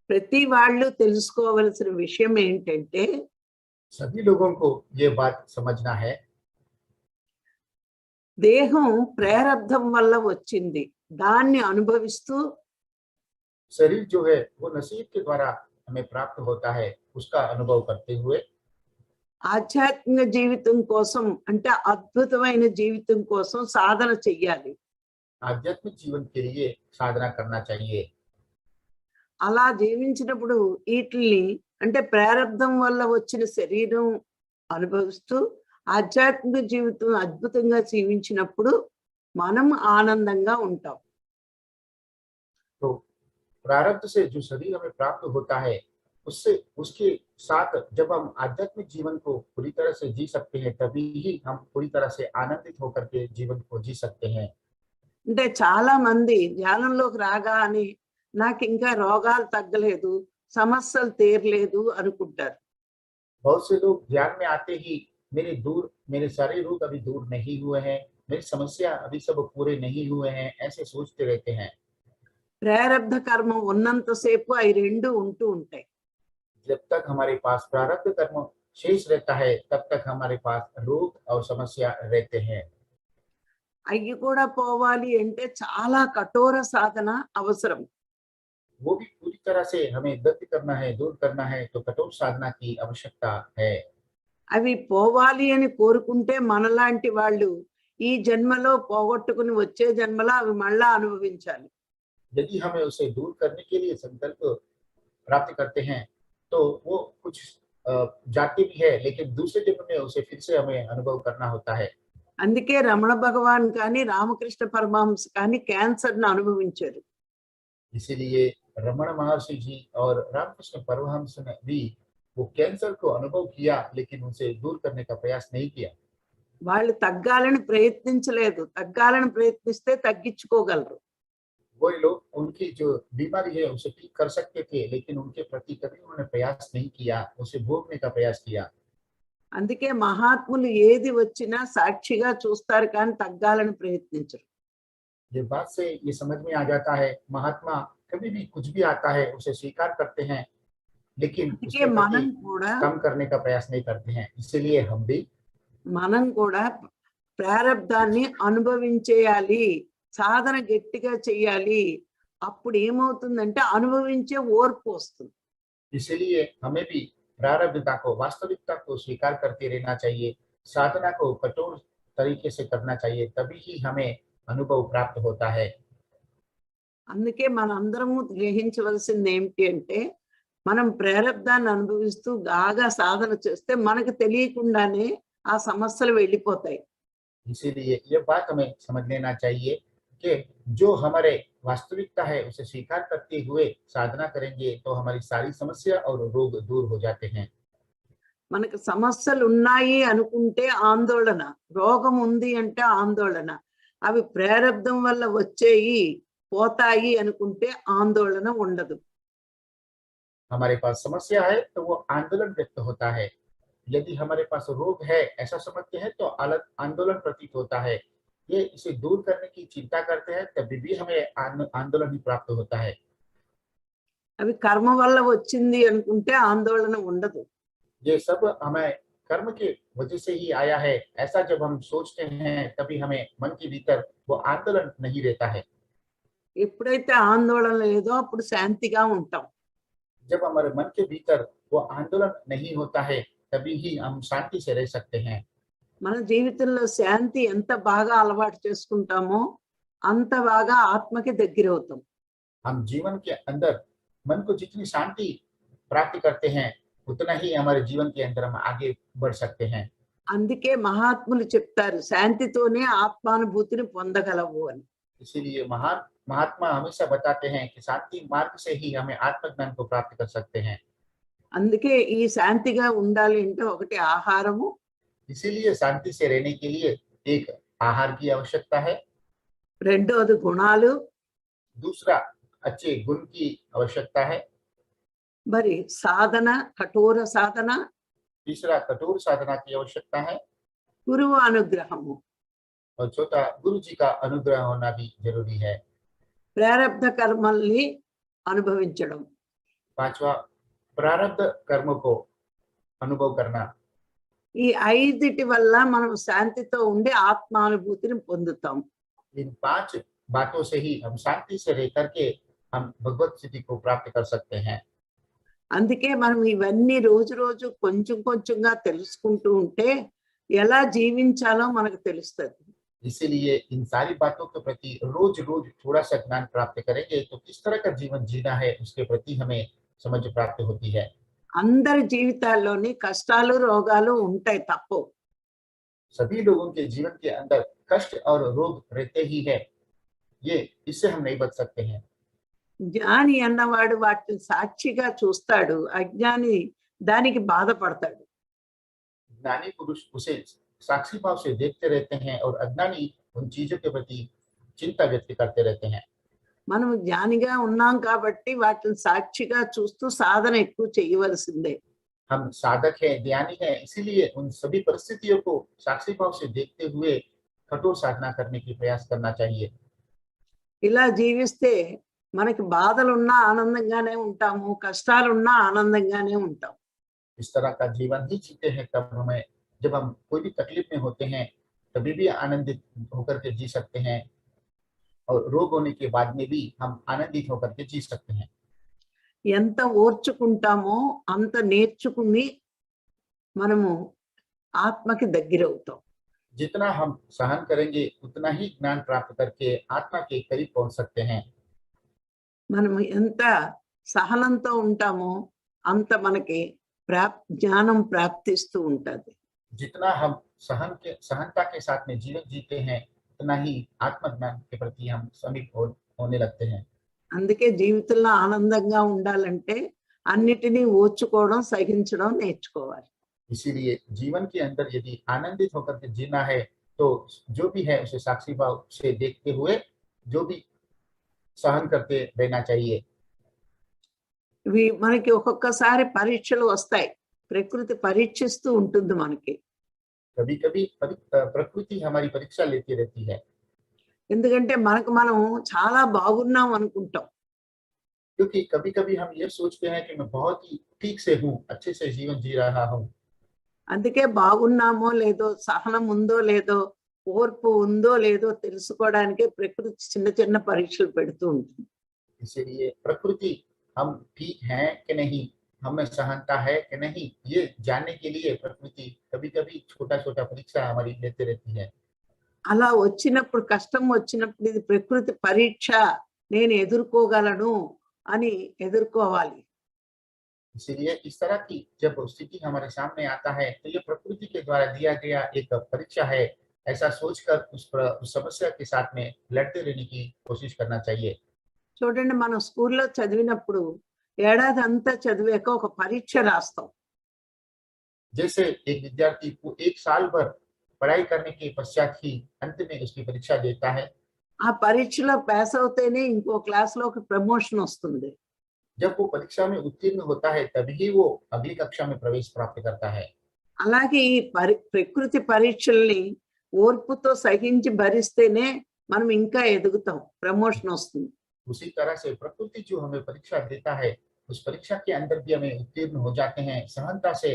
ప్రతి వాళ్ళు తెలుసుకోవలసిన విషయం ఏంటంటే सभी लोगों को ये बात समझना है, దేహం ప్రారబ్ధం వల్ల వచ్చింది, దాన్ని అనుభవిస్తూ शरीर जो है वो नसीब के द्वारा हमें प्राप्त होता है, उसका अनुभव करते हुए ఆధ్యాత్మిక జీవితం కోసం అంటే అద్భుతమైన జీవితం కోసం సాధన చెయ్యాలి. आध्यात्मिक जीवन के लिए साधना करना चाहिए। అలా జీవించినప్పుడు వీటిని అంటే ప్రారబ్ధం వల్ల వచ్చిన శరీరం అనుభవిస్తూ ఆధ్యాత్మిక జీవితం అద్భుతంగా జీవించినప్పుడు మనం ఆనందంగా ఉంటాం. तो प्रारब्ध से जो शरीर हमें प्राप्त होता है, उससे उसके साथ जब हम आध्यात्मिक जीवन को पूरी तरह से जी सकते हैं, तभी ही हम पूरी तरह से आनंदित होकर के जीवन को जी सकते हैं। అంటే చాలా మంది ధ్యానంలోకి రాగానే నాకు ఇంకా రోగాలు తగ్గలేదు, సమస్యలు తీరలేదు అనుకుంటారు. बहुत से लोग ध्यान में आते ही मेरे सारे रोग अभी दूर नहीं हुए हैं, मेरी समस्या अभी सब पूरे नहीं हुए हैं, ऐसे सोचते रहते हैं। ప్రారబ్ధ కర్మ ఉన్నంతసేపు అవి రెండు ఉంటూ ఉంటాయి. जब तक हमारे पास प्रारब्ध कर्म शेष रहता है, तब तक हमारे पास रोग और समस्या रहते हैं। అవి కూడా పోవాలి అంటే చాలా కఠోర సాధన అవసరం. वो भी पूरी तरह से हमें दग्ध करना है, दूर करना है, तो कठोर साधना की आवश्यकता है। అవి పోవాలి అని కోరుకుంటే మనలాంటి వాళ్ళు ఈ జన్మలో పోగొట్టుకుని వచ్చే జన్మలో అవి మళ్ళా అనుభవించాలి. यदि हमें उसे दूर करने के लिए संकल्प प्राप्त करते हैं, तो वो कुछ जाते भी है, लेकिन दूसरे जन्म में उसे फिर से हमें अनुभव करना होता है। అందుకే రమణ భగవాన్ కానీ రామకృష్ణ పరమహంస కానీ క్యాన్సర్ను అనుభవించారు. इसीलिए रमण महर्षि जी और रामकृष्ण परमहंस ने भी वो कैंसर को अनुभव किया, लेकिन उसे दूर करने का प्रयास नहीं किया। వాళ్ళు తగ్గాలని ప్రయత్నించలేదు, తగ్గాలని ప్రయత్నిస్తే తగ్గించుకోగలరు. वो लोग उनकी जो बीमारी है उसे ठीक कर सकते थे, लेकिन उनके प्रति कभी उन्होंने प्रयास नहीं किया, उसे भोगने का प्रयास किया। అందుకే మహాత్ములు ఏది వచ్చినా సాక్షిగా చూస్తారు కానీ తగ్గాలని ప్రయత్నించరు. ये बात से ये समझ में आ जाता है, महात्मा कभी भी कुछ भी आता है उसे स्वीकार करते हैं, लेकिन అందుకే उसके మనం प्रति కూడా कम करने का प्रयास नहीं करते हैं। इसीलिए మనం కూడా ప్రారబ్ధాన్ని అనుభవించేయాలి, సాధన గట్టిగా చెయ్యాలి. అప్పుడు ఏమవుతుందంటే అనుభవించే ఓర్పు వస్తుంది. इसीलिए हमें भी प्रारब्धता को, वास्तविकता को स्वीकार करते रहना चाहिए, साधना को कठोर तरीके से करना चाहिए, तभी ही हमें अनुभव प्राप्त होता है। అందుకే మనందరము గ్రహించవలసింది ఏమిటి అంటే మనం ప్రారబ్ధాన్ని అనుభవిస్తూ బాగా సాధన చేస్తే మనకు తెలియకుండానే ఆ సమస్యలు వెళ్ళిపోతాయి. इसीलिए ये बात हमें समझ लेना चाहिए कि जो हमारे वास्तविकता है उसे स्वीकार करते हुए साधना करेंगे, तो हमारी सारी समस्या और रोग दूर हो जाते हैं। మనకు సమస్యలు ఉన్నాయి అనుకుంటే ఆందోళన, రోగం ఉంది అంటే ఆందోళన, అవి ప్రారబ్ధం వల్ల వచ్చేయి పోతాయి అనుకుంటే ఆందోళన ఉండదు. हमारे पास समस्या है तो वो आंदोलन व्यक्त होता है, यदि हमारे पास रोग है ऐसा समझते हैं तो आंदोलन प्रतीत होता है। ये इसे दूर करने की चिंता करते हैं, तभी भी हमें आंदोलन ही प्राप्त होता है। అవి కర్మ వల్ల వచ్చింది అనుకుంటే ఆందోళన ఉండదు. ये सब हमें कर्म के वजह से ही आया है, ऐसा जब हम सोचते हैं तभी हमें मन के भीतर वो आंदोलन नहीं रहता है। ఎప్పుడైతే ఆందోళన లేదో అప్పుడు శాంతిగా ఉంటాం. जब हमारे मन के भीतर वो आंदोलन नहीं होता है, तभी ही हम शांति से रह सकते हैं। మన జీవితంలో శాంతి ఎంత బాగా అలవాటు చేసుకుంటామో అంత బాగా ఆత్మకి దగ్గరవుతాం. हम जीवन के अंदर मन को जितनी शांति प्राप्त करते हैं, उतना ही हमारे जीवन के अंदर हम आगे बढ़ सकते हैं। అందుకే మహాత్ములు చెప్తారు శాంతితోనే ఆత్మానుభూతిని పొందగలవు అని. इसीलिए महान महात्मा हमेशा बताते हैं कि शांति मार्ग से ही हमें आत्मज्ञान को प्राप्त कर सकते हैं। అందుకే ఈ శాంతిగా ఉండాలి అంటే ఒకటి ఆహారము, इसीलिए शांति से रहने के लिए एक आहार की आवश्यकता है, రెండోది గుణాలు, दूसरा अच्छे गुण की आवश्यकता है, మరి సాధన, కఠోర సాధన, तीसरा कठोर साधना की आवश्यकता है, గురువు అనుగ్రహము, और चौथा गुरु जी का अनुग्रह होना भी जरूरी है। ప్రారబ్ధ కర్మల్ని అనుభవించడం. पांचवा प्रारब्ध कर्म को अनुभव करना। ఈ ఐదిటి వల్ల మనం శాంతితో ఉండి ఆత్మానుభూతిని పొందుతాం. इन 5 बातों से ही हम शांति से रह करके हम भगवत स्थिति को प्राप्त कर सकते हैं। అందుకే మనం ఇవన్నీ రోజు రోజు కొంచెం కొంచెంగా తెలుసుకుంటూ ఉంటే ఎలా జీవించాలో మనకు తెలుస్తుంది. इसीलिए इन सारी बातों के प्रति रोज रोज थोड़ा सा ज्ञान प्राप्त करेंगे तो किस तरह का जीवन जीना है उसके प्रति हमें समझ प्राप्त होती है। అందరి జీవితాల్లోని కష్టాలు, రోగాలు ఉంటాయి తప్పవు. सभी लोगों के जीवन के अंदर कष्ट और रोग रहते ही है, ये इससे हम नहीं बच सकते हैं। జ్ఞాని అన్నవాడు వాటిని సాక్షిగా చూస్తాడు, అజ్ఞాని దానికి బాధపడతాడు. ज्ञानी पुरुष उसे साक्षी भाव से देखते रहते हैं और अज्ञानी उन चीजों के प्रति चिंता व्यक्त करते रहते हैं। మనం జ్ఞానిగా ఉన్నాం కాబట్టి వాటిని సాక్షిగా చూస్తూ సాధన ఎక్కువ చేయవలసిందే. हम साधक हैं, ज्ञानी हैं, इसीलिए उन सभी परिस्थितियों को साक्षी भाव से देखते हुए कठोर साधना करने की प्रयास करना चाहिए। ఇలా జీవిస్తే మనకి బాధలున్నా ఆనందంగానే ఉంటాము, కష్టాలున్నా ఆనందంగానే ఉంటాం. इस तरह का जीवन ही जीते हैं तब हमें, जब हम कोई भी तकलीफ में होते हैं तभी भी आनंदित होकर के जी सकते हैं, और रोग होने के बाद में भी हम आनंदित होकर के जी सकते हैं। ఎంత ఓర్చుకుంటామో అంత నేర్చుకుని మనము ఆత్మకి దగ్గరవుతాం. जितना हम सहन करेंगे उतना ही ज्ञान प्राप्त करके आत्मा के करीब पहुंच सकते हैं। మనము ఎంత సహనంతో ఉంటామో అంత మనకి జ్ఞానం ప్రాప్తిస్తూ ఉంటుంది. जितना हम सहनता के साथ में जीवन जीते हैं उतना ही आत्मज्ञान के प्रति हम समीप होने लगते हैं। అందుకే జీవితంలో ఆనందంగా ఉండాలంటే అన్నిటినీ ఓర్చుకోవడం, సహించడం నేర్చుకోవాలి. इसीलिए जीवन के अंदर यदि आनंदित होकर के जीना है तो जो भी है उसे साक्षी भाव से देखते हुए जो भी सहन करते रहना चाहिए। ఇవి మనకి ఒక్కొక్కసారి పరీక్షలు వస్తాయి, ప్రకృతి పరీక్షిస్తూ ఉంటుంది మనకి. कभी कभी प्रकृति हमारी परीक्षा लेती रहती है, ఎందుకంటే మనకు మనం చాలా బాగున్నాం అనుకుంటాం. क्योंकि कभी कभी हम ये सोचते हैं कि मैं बहुत ही ठीक से हूँ, अच्छे से जीवन जी रहा हूँ। అందుకే బాగున్నామో లేదో, సహనం ఉందో లేదో, ఓర్పు ఉందో లేదో తెలుసుకోవడానికి ప్రకృతి చిన్న చిన్న పరీక్షలు పెడుతూ ఉంటుంది. इसीलिए प्रकृति हम ठीक हैं कि नहीं, हमें सहनता है कि नहीं, ये जानने के लिए प्रकृति कभी कभी छोटा छोटा परीक्षा हमारी लेते रहती है। అలా వచ్చినప్పుడు, కష్టం వచ్చినప్పుడు ఇది ప్రకృతి పరీక్ష, నేను ఎదుర్కోగలను అని ఎదుర్కోవాలి. इसीलिए इस तरह की जब स्थिति हमारे सामने आता है तो ये प्रकृति के द्वारा दिया गया एक परीक्षा है, ऐसा सोचकर उस समस्या के साथ में लड़ते रहने की कोशिश करना चाहिए। చూడండి, మనం స్కూల్లో చదివినప్పుడు ఏడాది అంతా చదివాక ఒక పరీక్ష రాస్తాం. जैसे एक विद्यार्थी को 1 साल भर पढ़ाई करने के पश्चात ही अंत में उसकी परीक्षा देता है। ఆ పరీక్షలో పాస్ అవుతేనే ఇంకో క్లాస్లోకి ప్రమోషన్ వస్తుంది. जब वो परीक्षा में उत्तीर्ण होता है तभी वो अगली कक्षा में प्रवेश प्राप्त करता है। అలాగే ఈ ప్రకృతి పరీక్షల్ని ఓర్పుతో సహించి భరిస్తేనే మనం ఇంకా ఎదుగుతాం, ప్రమోషన్ వస్తుంది. उसी तरह से प्रकृति जो हमें परीक्षा देता है, उस परीक्षा के अंदर भी हमें उत्तीर्ण हो जाते हैं, सहनता से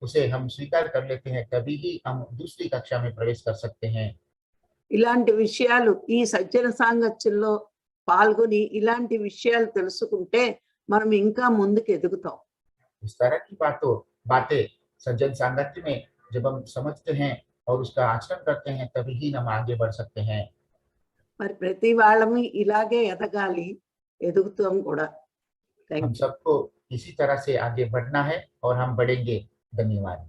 उसे हम स्वीकार कर लेते हैं, तभी ही हम दूसरी कक्षा में प्रवेश कर सकते हैं। ఇలాంటి విషయాలు ఈ సజ్జన సాంగత్యంలో పాల్గొని ఇలాంటి విషయాలు తెలుసుకుంటే మనం ఇంకా ముందుకు ఎదుగుతాం. इस तरह की बातें सज्जन सामर्थ्य में जब हम समझते हैं और उसका आचरण करते हैं, तभी ही हम आगे बढ़ सकते हैं। మరి ప్రతి వాళ్ళమి ఇలాగే ఎదగాలి, ఎదుగుతాం కూడా. हम థ్యాంక్ యూ. सबको इसी तरह से आगे बढ़ना है और हम बढ़ेंगे। धन्यवाद।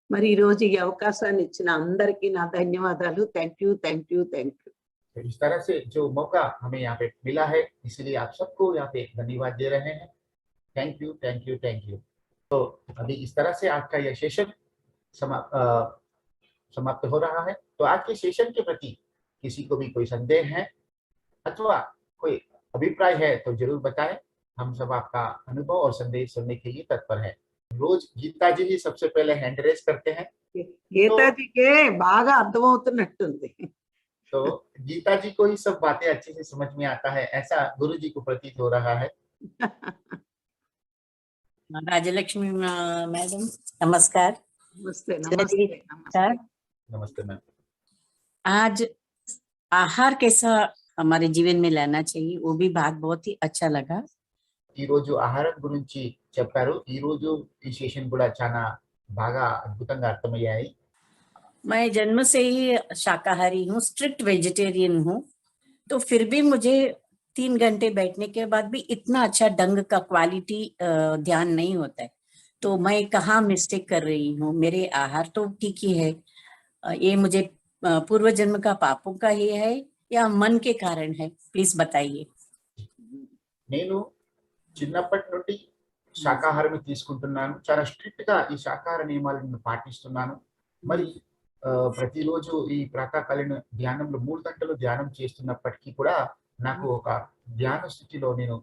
మరి ఈ రోజు ఈ అవకాశాన్ని ఇచ్చిన అందరికీ నా ధన్యవాదాలు. Thank you, thank you, thank you. तो इस तरह से जो मौका हमें यहाँ पे मिला है, इसलिए आप सबको यहाँ पे धन्यवाद दे रहे हैं। Thank you, thank you, thank you. तो अभी इस तरह से आज का यह सेशन समाप्त हो रहा है। तो आज के सेशन के प्रति किसी को भी कोई संदेह है अथवा कोई अभिप्राय है तो जरूर बताएं। हम सब आपका अनुभव और संदेश सुनने के लिए तत्पर है। रोज गीता जी ही सबसे पहले हैंड रेस करते हैं। గీతాజీకే బాగా అర్థమవుతున్నట్టుంది. तो गीता जी को ही सब बातें अच्छे से समझ में आता है, ऐसा गुरु जी को प्रतीत हो रहा है। राजलक्ष्मी मैडम नमस्कार। నమస్తే, जी, నమస్తే, నమస్తే. नमस्कार। नमस्ते मैम। आज आहार कैसा हमारे जीवन में लाना चाहिए, वो भी बात बहुत ही अच्छा लगा। ఈ రోజు ఆహారం గురించి చెప్పారు। ఈ రోజు ఈ సెషన్ కూడా చాలా బాగా అద్భుతంగా అర్థమయ్యాయి। मैं जन्म से ही शाकाहारी हूँ, स्ट्रिक्ट वेजिटेरियन हूँ, तो फिर भी मुझे 3 घंटे बैठने के बाद भी इतना अच्छा ढंग का क्वालिटी ध्यान नहीं होता है। तो मैं कहाँ मिस्टेक कर रही हूँ? मेरे आहार तो ठीक ही है, ये मुझे पूर्व जन्म का पापों का ही है या मन के कारण है? प्लीज बताइए। నేను చిన్నప్పటి నుండి శాకాహారం తీసుకుంటున్నాను। చాలా స్ట్రిక్ట్ గా ఈ శాకాహార నియమాలను పాటిస్తున్నాను। మరి ప్రతిరోజు ఈ ప్రాతకాలీన ధ్యానంలో 3 గంటలు ధ్యానం చేస్తున్నప్పటికీ కూడా నాకు ఒక ధ్యాన స్థితిలో నేను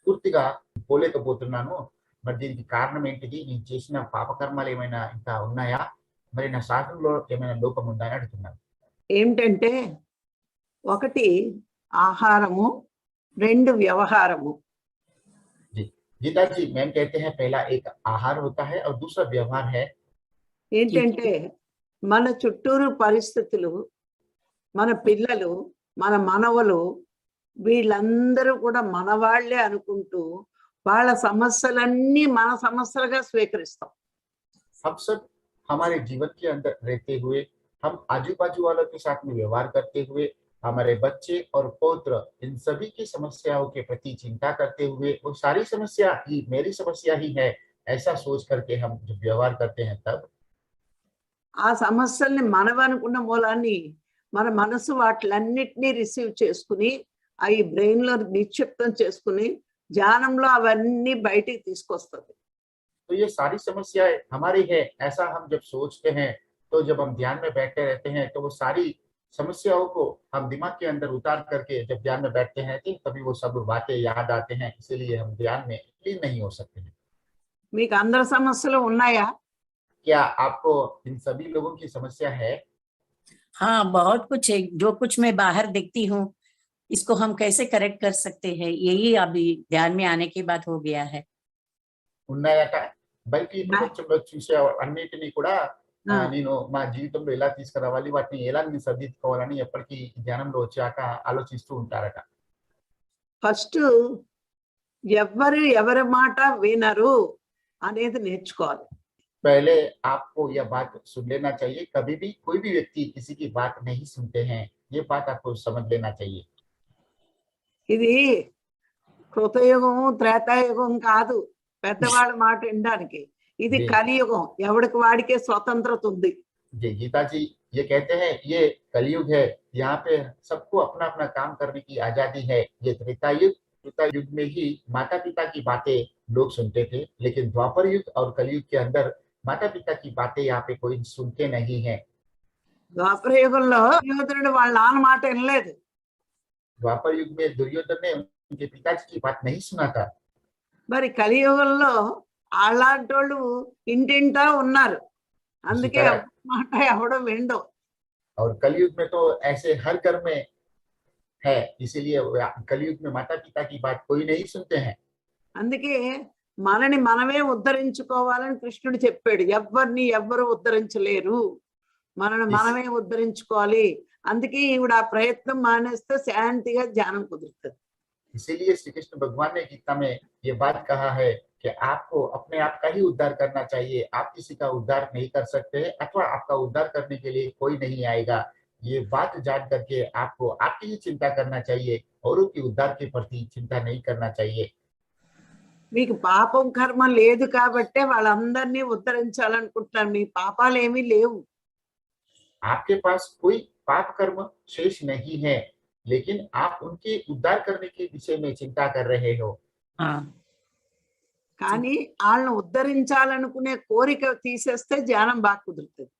పూర్తిగా పోలేకపోతున్నాను। మరి దీనికి కారణం ఏంటిది? నేను చేసిన పాపకర్మాలు ఏమైనా ఇంకా ఉన్నాయా? మరి నా సాధనలో ఏమైనా లోపం ఉందా అని అడుగుతున్నాను। ఏమిటంటే ఒకటి ఆహారము, 2 వ్యవహారము. जी गीता जी मैम कहते हैं पहला एक आहार होता है और दूसरा व्यवहार है। ఏంటంటే మన చుట్టూరు పరిస్థితులు, మన పిల్లలు, మన మనవలు వీళ్ళందరూ కూడా మనవాళ్లే అనుకుంటూ వాళ్ళ సమస్యలన్నీ మన సమస్యలుగా స్వీకరిస్తాం. हम सब हमारे जीवन के अंदर रहते हुए, हम आजू बाजू वालों के साथ में व्यवहार करते हुए, हमारे बच्चे और पौत्र इन सभी की समस्याओं के प्रति चिंता करते हुए वो सारी समस्या ही मेरी समस्या ही है ऐसा सोच करके हम जब व्यवहार करते हैं, तब ఆ సమస్యల్ని మనవనుకున్న మూలాన్ని మన మనసు వాటిలన్నిటినీ రిసీవ్ చేసుకుని అవి బ్రెయిన్ లో నిక్షిప్తం చేసుకుని ధ్యానంలో అవన్నీ బయటికి తీసుకొస్తుంది. तो ये सारी समस्याएं हमारी है ऐसा हम जब सोचते हैं, तो जब हम ध्यान में बैठे रहते हैं तो वो सारी समस्याओं को हम दिमाग के अंदर उतार करके जब ध्यान में बैठते हैं तो तभी वो सब बातें याद आते हैं। इसीलिए हम ध्यान में लीन नहीं हो सकते हैं। మీకు అందరి సమస్యలు ఉన్నాయా? क्या आपको इन सभी लोगों की समस्या है? हाँ, बहुत कुछ है। जो कुछ मैं बाहर देखती हूँ, इसको हम कैसे करेक्ट कर सकते हैं, यही अभी ध्यान में आने के बाद हो गया है। ఉన్నాయట, బల్కి ప్రపంచంలో చూసే అన్నిటినీ కూడా నేను మా జీవితంలో ఎలా తీసుకురావాలి, వాటిని ఎలా నేను సరిదిద్దుకోవాలని ఎప్పటికీ ధ్యానంలో వచ్చాక ఆలోచిస్తూ ఉంటారట। ఫస్ట్ ఎవరి మాట వినరు అనేది నేర్చుకోవాలి। पहले आपको यह बात सुन लेना चाहिए। कभी भी कोई भी व्यक्ति किसी की बात नहीं सुनते हैं, ये बात आपको समझ लेना चाहिए। ఇది కృతయుగం, త్రేతాయుగం కాదు పెద్దవాళ్ళ మాట వినడానికి। ఇది కలియుగం, ఎవడికి వాడికే స్వతంత్రత ఉంది। जी गीता जी ये कहते हैं ये कलयुग है, यहाँ पे सबको अपना अपना काम करने की आजादी है। ये त्रेता युग में ही माता पिता की बातें लोग सुनते थे, लेकिन द्वापर युग और कलयुग के अंदर माता पिता की बातें यहाँ पे कोई सुनते नहीं है। ద్వాపర యుగంలో దుర్యోధనుడు వాళ్ళ నాన్న మాట వినలేదు। द्वापर युग में दुर्योधन ने उनके पिताजी की बात नहीं सुना था। మరి కలియుగంలో అలాంటి వాళ్ళు ఇంటింటా ఉన్నారు, అందుకే మాట ఎవడో వినడు। और कलयुग में तो ऐसे हर घर में है, इसीलिए कलयुग में माता पिता की बात कोई नहीं सुनते हैं। అందుకే మనని మనమే ఉద్ధరించుకోవాలని కృష్ణుడు చెప్పాడు. ఎవరిని ఎవ్వరు ఉద్ధరించలేరు, మనని మనమే ఉద్ధరించుకోవాలి. అందుకే ఈవిడ ఆ ప్రయత్నం మానేస్తే శాంతిగా ధ్యానం కుదురుతుంది. इसीलिए श्री कृष्ण भगवान ने गीता में ये बात कहा है कि आपको अपने आप का ही उद्धार करना चाहिए। आप किसी का उद्धार नहीं कर सकते अथवा आपका उद्धार करने के लिए कोई नहीं आएगा। ये बात जान करके आपको आपकी ही चिंता करना चाहिए, औरों की उद्धार के प्रति चिंता नहीं करना चाहिए। మీకు పాపం కర్మ లేదు కాబట్టే వాళ్ళందరినీ ఉద్ధరించాలనుకుంటున్నారు. మీ పాపాలు ఏమీ లేవు. आपके पास कोई पाप कर्म शेष नहीं है, लेकिन आप उनके उद्धार करने के विषय में चिंता कर रहे हो। हाँ, కానీ వాళ్ళని ఉద్ధరించాలనుకునే కోరిక తీసేస్తే ధ్యానం బాగా కుదురుతుంది.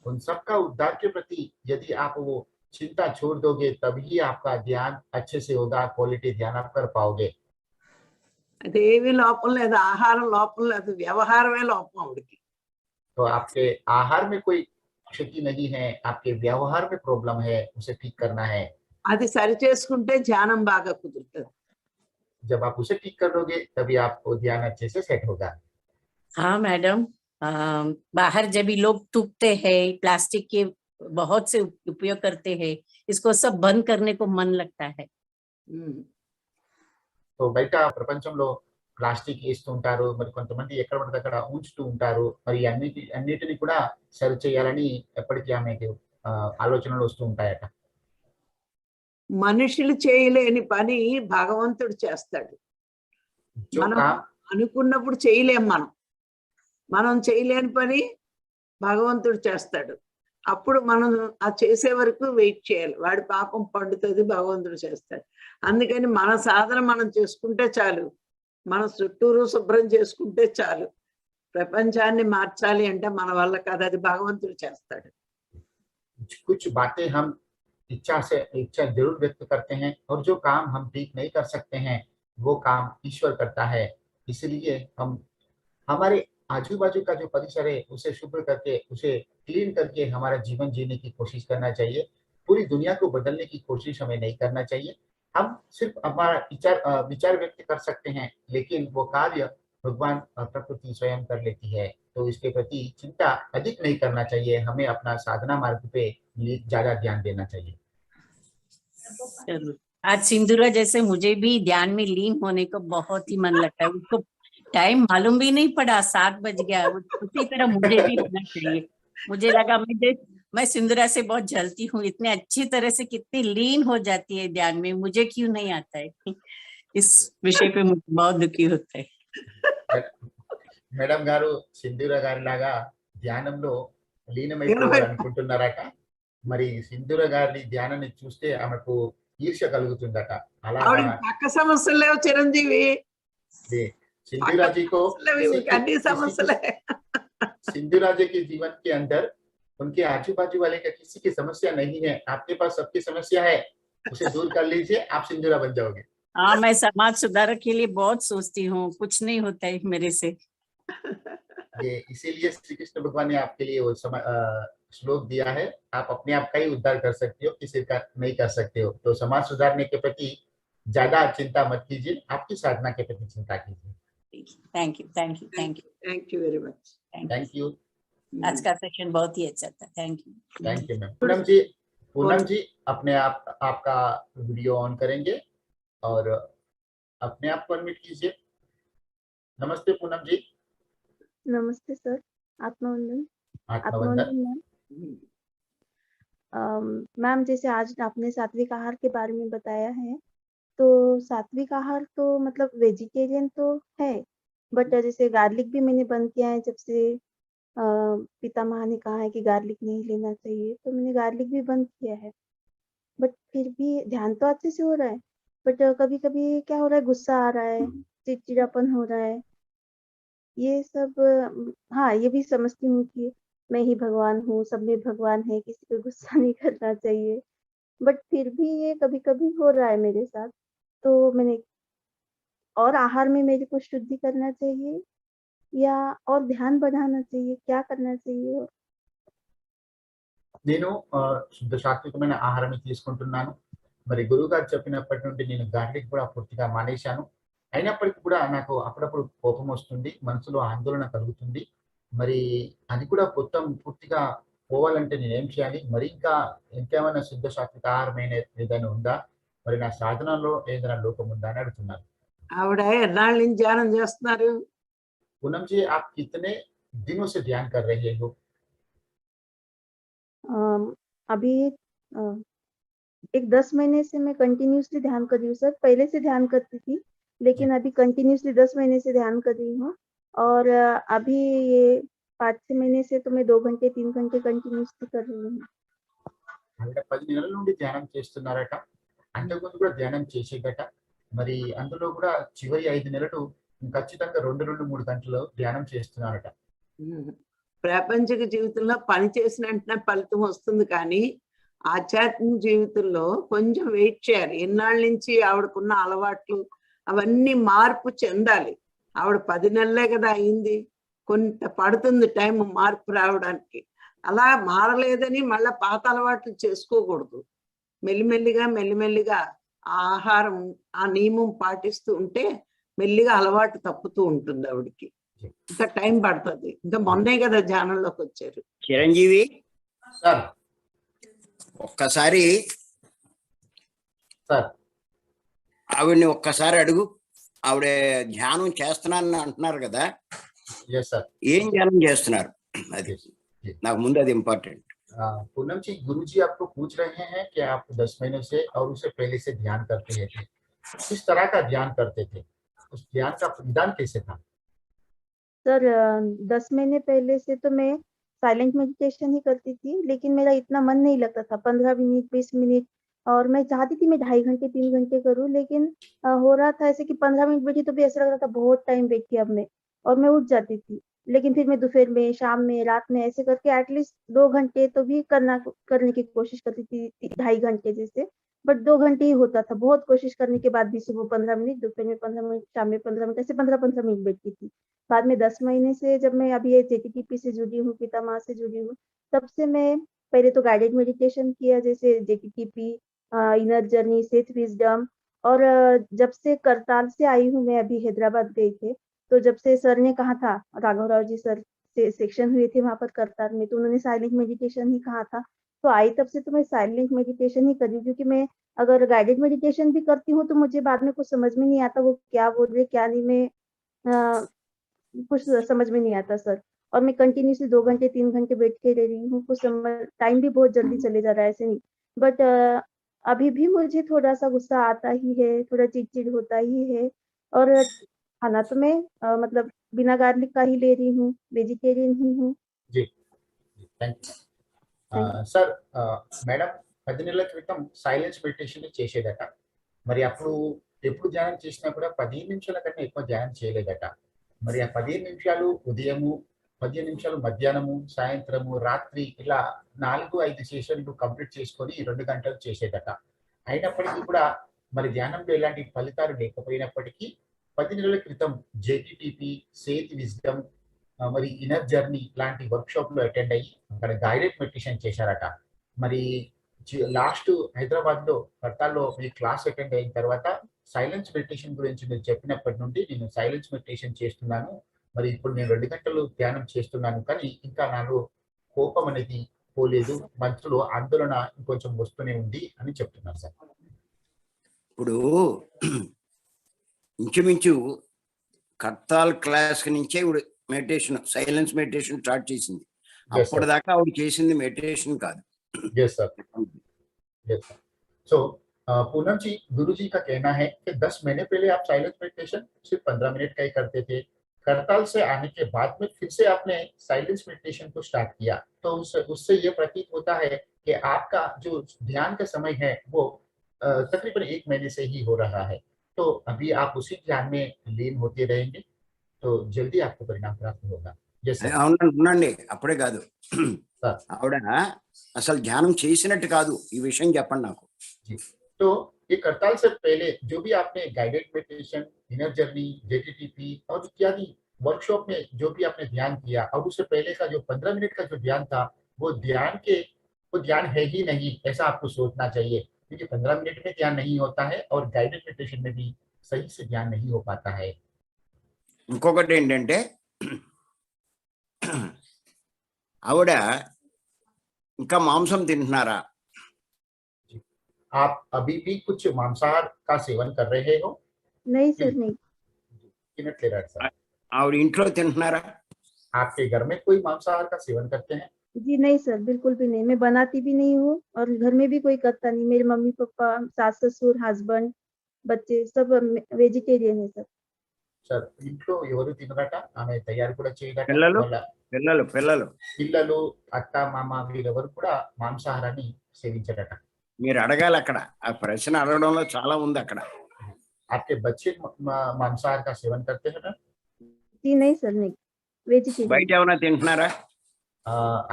उन सबका उद्धार के प्रति यदि आप वो चिंता छोड़ दोगे तभी आपका ध्यान अच्छे से होगा, क्वालिटी ध्यान आप कर पाओगे। అదేమీ లోపం లేదు, ఆహారం లోపం లేదు, వ్యవహారమే లోపం ఆవిడకి. तो आपके आहार में कोई क्षति नहीं है, आपके व्यवहार में प्रॉब्लम है, उसे ठीक करना है। అది సరి చేసుకుంటే ధ్యానం బాగా కుదురుతుంది. जब आप उसे ठीक कर लोगे तभी आपको ध्यान अच्छे से सेट होगा। हाँ मैडम, बाहर जब भी लोग थूकते हैं, प्लास्टिक के बहुत से उपयोग करते हैं, इसको सब बंद करने को मन लगता है। ఉమ్. तो బయట ప్రపంచంలో ప్లాస్టిక్ వేస్తూ ఉంటారు, మరి కొంతమంది ఎక్కడ పడితే అక్కడ ఉంచుతూ ఉంటారు. మరి అన్నిటిని కూడా సరి చేయాలని ఎప్పటికీ ఆమెకు ఆలోచనలు వస్తూ ఉంటాయట. మనుషులు చేయలేని పని భగవంతుడు చేస్తాడు. जो మనం काम అనుకున్నప్పుడు చేయలేం. మనం చేయలేని పని భగవంతుడు చేస్తాడు. అప్పుడు మనం ఆ చేసే వరకు వెయిట్ చేయాలి. వాడి పాపం పండుతుంది, భగవంతుడు చేస్తాడు. అందుకని మన సాధన మనం చేసుకుంటే చాలు, మన చుట్టూరు శుభ్రం చేసుకుంటే చాలు. ప్రపంచాన్ని మార్చాలి అంటే మన వల్ల కాదు, అది భగవంతుడు చేస్తాడు. कुछ बातें हम इच्छा जरूर व्यक्त करते हैं, और जो काम हम ठीक नहीं कर सकते हैं वो काम ईश्वर करता है। इसलिए हम हमारे आजू बाजू का जो परिसर है उसे शुभ्र करके, उसे क्लीन करके हमारा जीवन जीने की कोशिश करना चाहिए। पूरी दुनिया को बदलने की कोशिश हमें नहीं करना चाहिए। हम सिर्फ हमारा विचार व्यक्त कर सकते हैं, लेकिन वो कार्य भगवान प्रकृति स्वयं कर लेती है। तो इसके प्रति चिंता अधिक नहीं करना चाहिए, हमें अपना साधना मार्ग पे ज्यादा ध्यान देना चाहिए। जरूर। आज सिंदूरा जैसे मुझे भी ध्यान में लीन होने को बहुत ही मन लगता है। उसको टाइम मालूम भी नहीं पड़ा, 7 बज गया। उसी तरह मुझे भी होना चाहिए। मुझे लगा मैं सिंदूरा से बहुत जलती हूँ, इतने अच्छी तरह से कितनी लीन हो जाती है ध्यान में, मुझे क्यों नहीं आता है। इस विषय पे मुझे बहुत दुखी होता है। మేడం గారు సింధూర గారి లాగా ధ్యానంలో లీనమైపోవాలనుకుంటున్నారట. మరి సింధూర గారి ధ్యానాన్ని చూస్తే ఆమెకు ఈర్ష్య కలుగుతుందట. ఆవిడ అలాగా పక్క సమస్యలు లేవు చిరంజీవి, सिंधुरा जी को అన్ని సమస్యలే. सिंधुरा जी के जीवन के अंदर उनके आजू बाजू वाले का किसी की समस्या नहीं है, आपके पास सबकी समस्या है, उसे दूर कर लीजिए, आप सिंधुरा बन जाओगे। हाँ, मैं समाज सुधार के लिए बहुत सोचती हूँ, कुछ नहीं होता है मेरे से। ये इसीलिए श्री कृष्ण भगवान ने आपके लिए वो श्लोक दिया है, आप अपने आप का ही उद्धार कर सकते हो, किसी का नहीं कर सकते हो। तो समाज सुधारने के प्रति ज्यादा चिंता मत कीजिए, आपकी साधना के प्रति चिंता कीजिए। Thank you, thank you, thank you, thank you very much. Thank you, आज का सेशन बहुत ही अच्छा था। Thank you, thank you ma'am. Poonam ji अपने आप आपका वीडियो ऑन करेंगे और अपने आप को अनम्यूट कीजिए। नमस्ते पूनम जी। नमस्ते सर, आत्मवंदन। आत्मवंदन। मैम। मैम, जैसे आज आपने सात्विक आहार के बारे में बताया है, तो सात्विक आहार तो मतलब वेजिटेरियन तो है, बट जैसे गार्लिक भी मैंने बंद किया है। जब से पितामह ने कहा है कि गार्लिक नहीं लेना चाहिए, तो मैंने गार्लिक भी बंद किया है। बट फिर भी ध्यान तो अच्छे से हो रहा है, बट कभी कभी क्या हो रहा है, गुस्सा आ रहा है, चिड़चिड़ापन हो रहा है। ये सब हाँ, ये भी समझती हूँ कि मैं ही भगवान हूँ, सब में भगवान है, किसी पे गुस्सा नहीं करना चाहिए। बट फिर भी ये कभी कभी हो रहा है मेरे साथ। तो मैंने और आहार में मेरे को शुद्धि करना चाहिए या और ध्यान बढ़ाना चाहिए, क्या करना चाहिए? నేను శుద్ధ సాత్వికమైన ఆహారం తీసుకుంటున్నాను. మరి గురువు గారు చెప్పినప్పటి నుండి నేను గార్లిక్ కూడా పూర్తిగా మానేశాను. అయినప్పటికీ కూడా నాకు అప్పుడప్పుడు కోపం వస్తుంది, మనసులో ఆందోళన కలుగుతుంది. మరి అది కూడా మొత్తం పూర్తిగా పోవాలంటే నేనేం చేయాలి? మరి ఇంకా ఇంకేమైనా శుద్ధ సాత్విక ఆహారమైన ఏదైనా ఉందా? మరి నా సాధనలో ఏదైనా లోపం ఉందా అని అడుగుతున్నారు. ఆవిడ ఎన్నాళ్ళ నుంచి ధ్యానం చేస్తున్నారు? पूनम जी, आप कितने दिनों से ध्यान कर रहे हो? अभी एक 10 महीने से मैं कंटिन्यूअसली ध्यान कर रही हूँ सर। पहले से ध्यान करती थी, लेकिन अभी कंटिन्यूअसली 10 महीने से ध्यान कर रही हूँ और अभी ये 5-6 महीने से तो मैं 2 घंटे 3 घंटे कंटिन्यूअसली कर रही हूँ। అంటే 10 నెలల నుండి ధ్యానం చేస్తున్నారట. అంతకుముందు కూడా ధ్యానం చేసేదట. మరి అందులో కూడా చివరి 5 నెలలు ఖచ్చితంగా 2-3 గంటలు ధ్యానం చేస్తున్నారట. ప్రాపంచిక జీవితంలో పని చేసిన వెంటనే ఫలితం వస్తుంది, కానీ ఆధ్యాత్మిక జీవితంలో కొంచెం వెయిట్ చేయాలి. ఎన్నాళ్ళ నుంచి ఆవిడకున్న అలవాట్లు అవన్నీ మార్పు చెందాలి. ఆవిడ 10 నెలలే కదా అయింది, కొంత పడుతుంది టైం మార్పు రావడానికి. అలా మారలేదని మళ్ళా పాత అలవాట్లు చేసుకోకూడదు. మెల్లిమెల్లిగా మెల్లిమెల్లిగా ఆ ఆహారం ఆ నియమం పాటిస్తూ ఉంటే మెల్లిగా అలవాటు తప్పుతూ ఉంటుంది ఆవిడకి. ఇంకా టైం పడుతుంది. ఇంకా మొన్నే కదా ధ్యానంలోకి వచ్చారు. చిరంజీవి సార్ ఒక్కసారి సార్ ఆవిడ్ని ఒక్కసారి అడుగు. ఆవిడ ధ్యానం చేస్తున్నానని అంటున్నారు కదా, यस सर। ఏం ధ్యానం చేస్తున్నారు? అది నాకు ముందు అది ఇంపార్టెంట్. पूनम जी, गुरुजी आपको पूछ रहे हैं कि आप 10 महीनों से और उससे पहले से ध्यान करते थे, किस तरह का ध्यान करते थे? उस ध्यान का विधान कैसे था? सर 10 महीने पहले से तो मैं साइलेंट मेडिटेशन ही करती थी, लेकिन मेरा इतना मन नहीं लगता था। 15 मिनट 20 मिनट और मैं चाहती थी मैं 2.5 घंटे 3 घंटे करूँ, लेकिन हो रहा था ऐसे कि 15 मिनट बैठी तो भी ऐसा लग रहा था बहुत टाइम बैठी अब मैं, और मैं उठ जाती थी। लेकिन फिर मैं दोपहर में, शाम में, रात में ऐसे करके एटलीस्ट 2 घंटे तो भी करने की कोशिश करती थी, 2.5 घंटे जैसे, बट 2 घंटे ही होता था। बहुत कोशिश करने के बाद भी सुबह 15 मिनट, दोपहर में 15 मिनट, शाम में 15 मिनट, ऐसे 15-15 मिनट बैठती थी। बाद में 10 महीने से जब मैं अभी ये जेटीटीपी से जुड़ी हूँ, पितामह से जुड़ी हूँ, तब से मैं पहले तो गाइडेड मेडिटेशन किया, जैसे जेटीटीपी, इनर जर्नी, सेथ विजडम, और जब से करताल से आई हूँ मैं, अभी हैदराबाद गए थे, तो जब से सर ने कहा था, राघवराव जी सर से सेक्शन हुए थे वहाँ पर करताल में, तो उन्होंने साइलेंट मेडिटेशन ही कहा था। तो आई तब से तो मैं साइलेंट मेडिटेशन ही कर रही हूँ, क्योंकि मैं अगर गाइडेड मेडिटेशन भी करती हूँ तो मुझे बाद में कुछ समझ में नहीं आता वो क्या बोल रहे क्या नहीं, मैं कुछ समझ में नहीं आता सर। और मैं कंटिन्यूअसली 2 घंटे 3 घंटे बैठ के रह रही हूँ, कुछ टाइम भी बहुत जल्दी चले जा रहा है, ऐसे नहीं। बट अभी भी मुझे थोड़ा सा गुस्सा आता ही है, थोड़ा चिड़चिड़ होता ही है। और खाना तो मैं मतलब बिना गार्लिक का ही ले रही हूँ, वेजिटेरियन ही हूँ। जी, థ్యాంక్ యూ సార్. మేడం 10 నెలల క్రితం సైలెన్స్ మెడిటేషన్ చేసేదట. మరి అప్పుడు ఎప్పుడు ధ్యానం చేసినా కూడా 15 నిమిషాల కన్నా ఎక్కువ ధ్యానం చేయలేదట. మరి ఆ 15 నిమిషాలు ఉదయము, 15 నిమిషాలు మధ్యాహ్నము, సాయంత్రము, రాత్రి ఇలా 4-5 సెషన్లు కంప్లీట్ చేసుకొని 2 గంటలు చేసేదట. అయినప్పటికీ కూడా మరి ధ్యానంలో ఎలాంటి ఫలితాలు లేకపోయినప్పటికీ 10 నెలల క్రితం జేటీటీపీ, సేత్ విజ్డమ్, మరి ఇన్నర్ జర్నీ లాంటి వర్క్ షాప్ లో అటెండ్ అయ్యి అక్కడ గైడెడ్ మెడిటేషన్ చేశారట. మరి లాస్ట్ హైదరాబాద్ లో కర్తాల్లో మీ క్లాస్ అటెండ్ అయిన తర్వాత సైలెన్స్ మెడిటేషన్ గురించి మీరు చెప్పినప్పటి నుండి నేను సైలెన్స్ మెడిటేషన్ చేస్తున్నాను. మరి ఇప్పుడు నేను 2 గంటలు ధ్యానం చేస్తున్నాను, కానీ ఇంకా నాలో కోపం అనేది పోలేదు, మనసులో ఆందోళన ఇంకొంచెం వస్తూనే ఉంది అని చెప్తున్నారు సార్. ఇప్పుడు ఇంచుమించు కర్తాల్ క్లాస్ నుంచే ఇప్పుడు మెడిటేషన్, సైలెన్స్ మెడిటేషన్ స్టార్ట్ చేసింది. అప్పటిదాకా ఆవిడ చేసింది మెడిటేషన్ కాదు. Yes sir, yes sir. So Poonam ji, Guru ji का कहना है कि 10 महीने पहले आप साइलेंस मेडिटेशन सिर्फ 15 मिनट का ही करते थे. करताल से आने के बाद में फिर से आपने साइलेंस मेडिटेशन को स्टार्ट किया, तो उससे ये प्रतीत होता है कि आपका जो ध्यान का समय है वो तकरीबन 1 महीने से ही हो रहा है. तो अभी आप उसी ध्यान में लीन होते रहेंगे तो जल्दी आपको परिणाम प्राप्त होगा. అవునండి, అప్పుడే కాదు, ఆవిడ అసలు ధ్యానం చేసినట్టు కాదు. ఈ విషయం చెప్పండి నాకు. तो ये करताल से पहले जो भी आपने गाइडेड मेडिटेशन, इनर जर्नी, जेटीटीपी और इत्यादि वर्कशॉप में जो भी आपने ध्यान किया, और उससे पहले का जो 15 मिनट का जो ध्यान था वो ध्यान है ही नहीं, ऐसा आपको सोचना चाहिए, क्योंकि 15 मिनट में ध्यान नहीं होता है और गाइडेड मेडिटेशन में भी सही से ध्यान नहीं हो पाता है। ఇంకొకటి ఏంటంటే ఆవిడ ఇంకా మాంసం తింటున్నారా? आप अभी भी कुछ मांसाहार का सेवन कर रहे हो? नहीं सर, नहीं। किनट ले रहा है सर। ఆవిడ ఇంట్లో తింటున్నారా? आपके घर में कोई मांसाहार का सेवन करते हैं? जी नहीं सर, बिल्कुल भी नहीं। मैं बनाती भी नहीं हूँ और घर में भी कोई करता नहीं। मेरे मम्मी पापा, सास ससुर, हस्बैंड, बच्चे सब वेजिटेरियन है सर। సార్ ఇంట్లో ఎవరు తినరట, ఆమె తయారు కూడా చేయదట. పిల్లలు వాళ్ళ పిల్లలు పిల్లలు పిల్లలు, అత్త, మామ వీరెవరు కూడా మాంసాహారాన్ని సేవించరట. మీరు అడగాలి అక్కడ. ఆ ప్రశ్న అడగడంలో చాలా ఉంది అక్కడ. आपके बच्चे मांसाहार का सेवन करते हैं ना? जी नहीं सर, नहीं। బయట वेजिटेरियन। ఏమైనా తింటున్నారా?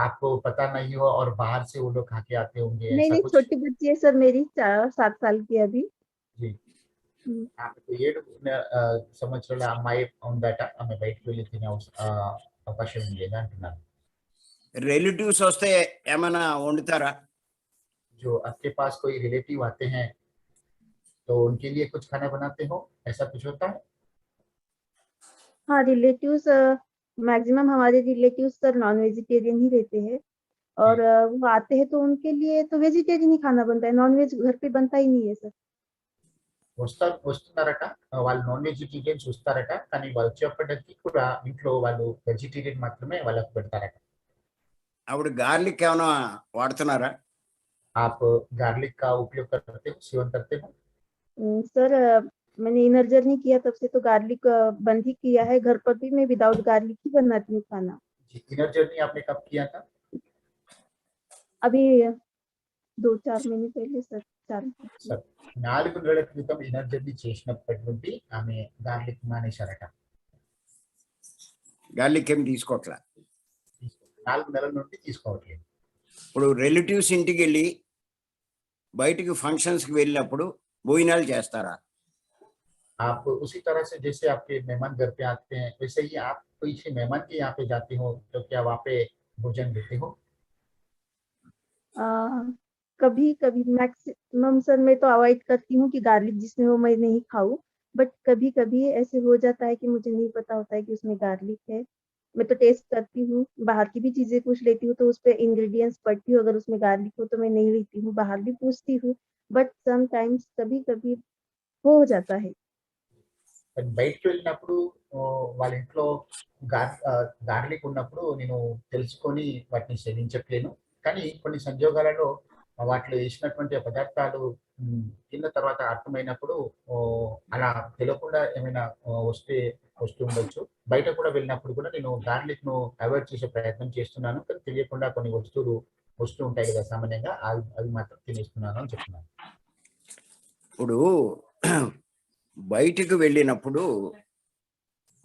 आपको पता नहीं हो और बाहर से वो लोग खा के आते होंगे, नहीं ऐसा नहीं, कुछ? छोटी बच्ची है सर मेरी, 7 साल की अभी। जी. हम्म। ఆమెకు 7 సంవత్సరాల అమ్మాయి ఉందట. ఆమె బయటకు వెళ్ళి తినే అవకాశం లేదా అంటున్నారు. రిలేటివ్స్ వస్తే ఏమైనా వండుతారా? जो आपके पास कोई रिलेटिव आते हैं तो उनके लिए कुछ खाना बनाते हो, ऐसा कुछ होता है? हाँ, रिलेटिव्स मैक्सिमम हमारे रिलेटिव्स सर नॉन वेजिटेरियन ही रहते हैं और वो आते हैं तो उनके लिए तो वेजिटेरियन ही खाना बनता है। नॉन वेज घर पे बनता ही नहीं है सर। వస్తున్నారట, వాళ్ళు నాన్ వెజిటేరియన్స్ వస్తారట, కానీ వాళ్ళు వచ్చేప్పటికి కూడా ఇంట్లో వాళ్ళు వెజిటేరియన్ మాత్రమే వాళ్ళకు పెడతారట. ఆవిడ గార్లిక్ ఏమైనా వాడుతున్నారా? आप गार्लिक का उपयोग करते हो, सेवन करते हो? सर मैंने इनर जर्नी किया तब से तो गार्लिक बंद ही किया है। घर पर भी मैं विदाउट गार्लिक ही बनाती हूँ खाना। जी, इनर जर्नी आपने कब किया था? अभी 2-4 महीने पहले सर, 4 సార్ 4 నెలల క్రితం ఇనర్ జర్నీ చేసినప్పటి నుండి ఆమె గార్లిక్ మానేశారట. గార్లిక్ ఏం తీసుకోవట్లా. 4 నెలల నుండి తీసుకోవట్లేదు. ఇప్పుడు రిలేటివ్స్ ఇంటికి వెళ్ళి బయటికి ఫంక్షన్స్కి వెళ్ళినప్పుడు భోజనాలు చేస్తారా? आप उसी तरह से जैसे आपके मेहमान घर पे आते हैं वैसे ही आप कोई से मेहमान के यहाँ पे जाते हो तो क्या वहाँ पे भोजन देते हो? कभी कभी मैक्सिमम सर मैं तो अवॉइड करती हूँ कि गार्लिक जिसमें हो मैं नहीं खाऊं। बट कभी कभी ऐसे हो जाता है कि मुझे नहीं पता होता है कि उसमें गार्लिक है। मैं तो टेस्ट करती हूँ, बाहर की भी चीजें कुछ लेती हूँ तो उस पर इंग्रेडिएंट्स पढ़ती हूँ, अगर उसमें गार्लिक हो तो मैं नहीं लेती हूँ, बाहर भी पूछती हूँ। बट समटाइम्स कभी कभी हो जाता है। కానీ బయటికి వెళ్ళినప్పుడు వాళ్ళ ఇంట్లో గార్లిక్ ఉన్నప్పుడు నేను తెలుసుకొని వాటిని సేవించట్లేను. కానీ కొన్ని సంజోగాలలో వాటిలో వేసినటువంటి పదార్థాలు తిన్న తర్వాత అర్థమైనప్పుడు అలా తెలియకుండా ఏమైనా వస్తూ ఉండొచ్చు. బయట కూడా వెళ్ళినప్పుడు కూడా నేను గార్లిక్ ను అవాయిడ్ చేసే ప్రయత్నం చేస్తున్నాను. కానీ తెలియకుండా కొన్ని వస్తువులు వస్తూ ఉంటాయి కదా సామాన్యంగా, అవి మాత్రం తినేస్తున్నాను అని చెప్తున్నాను. ఇప్పుడు బయటికి వెళ్ళినప్పుడు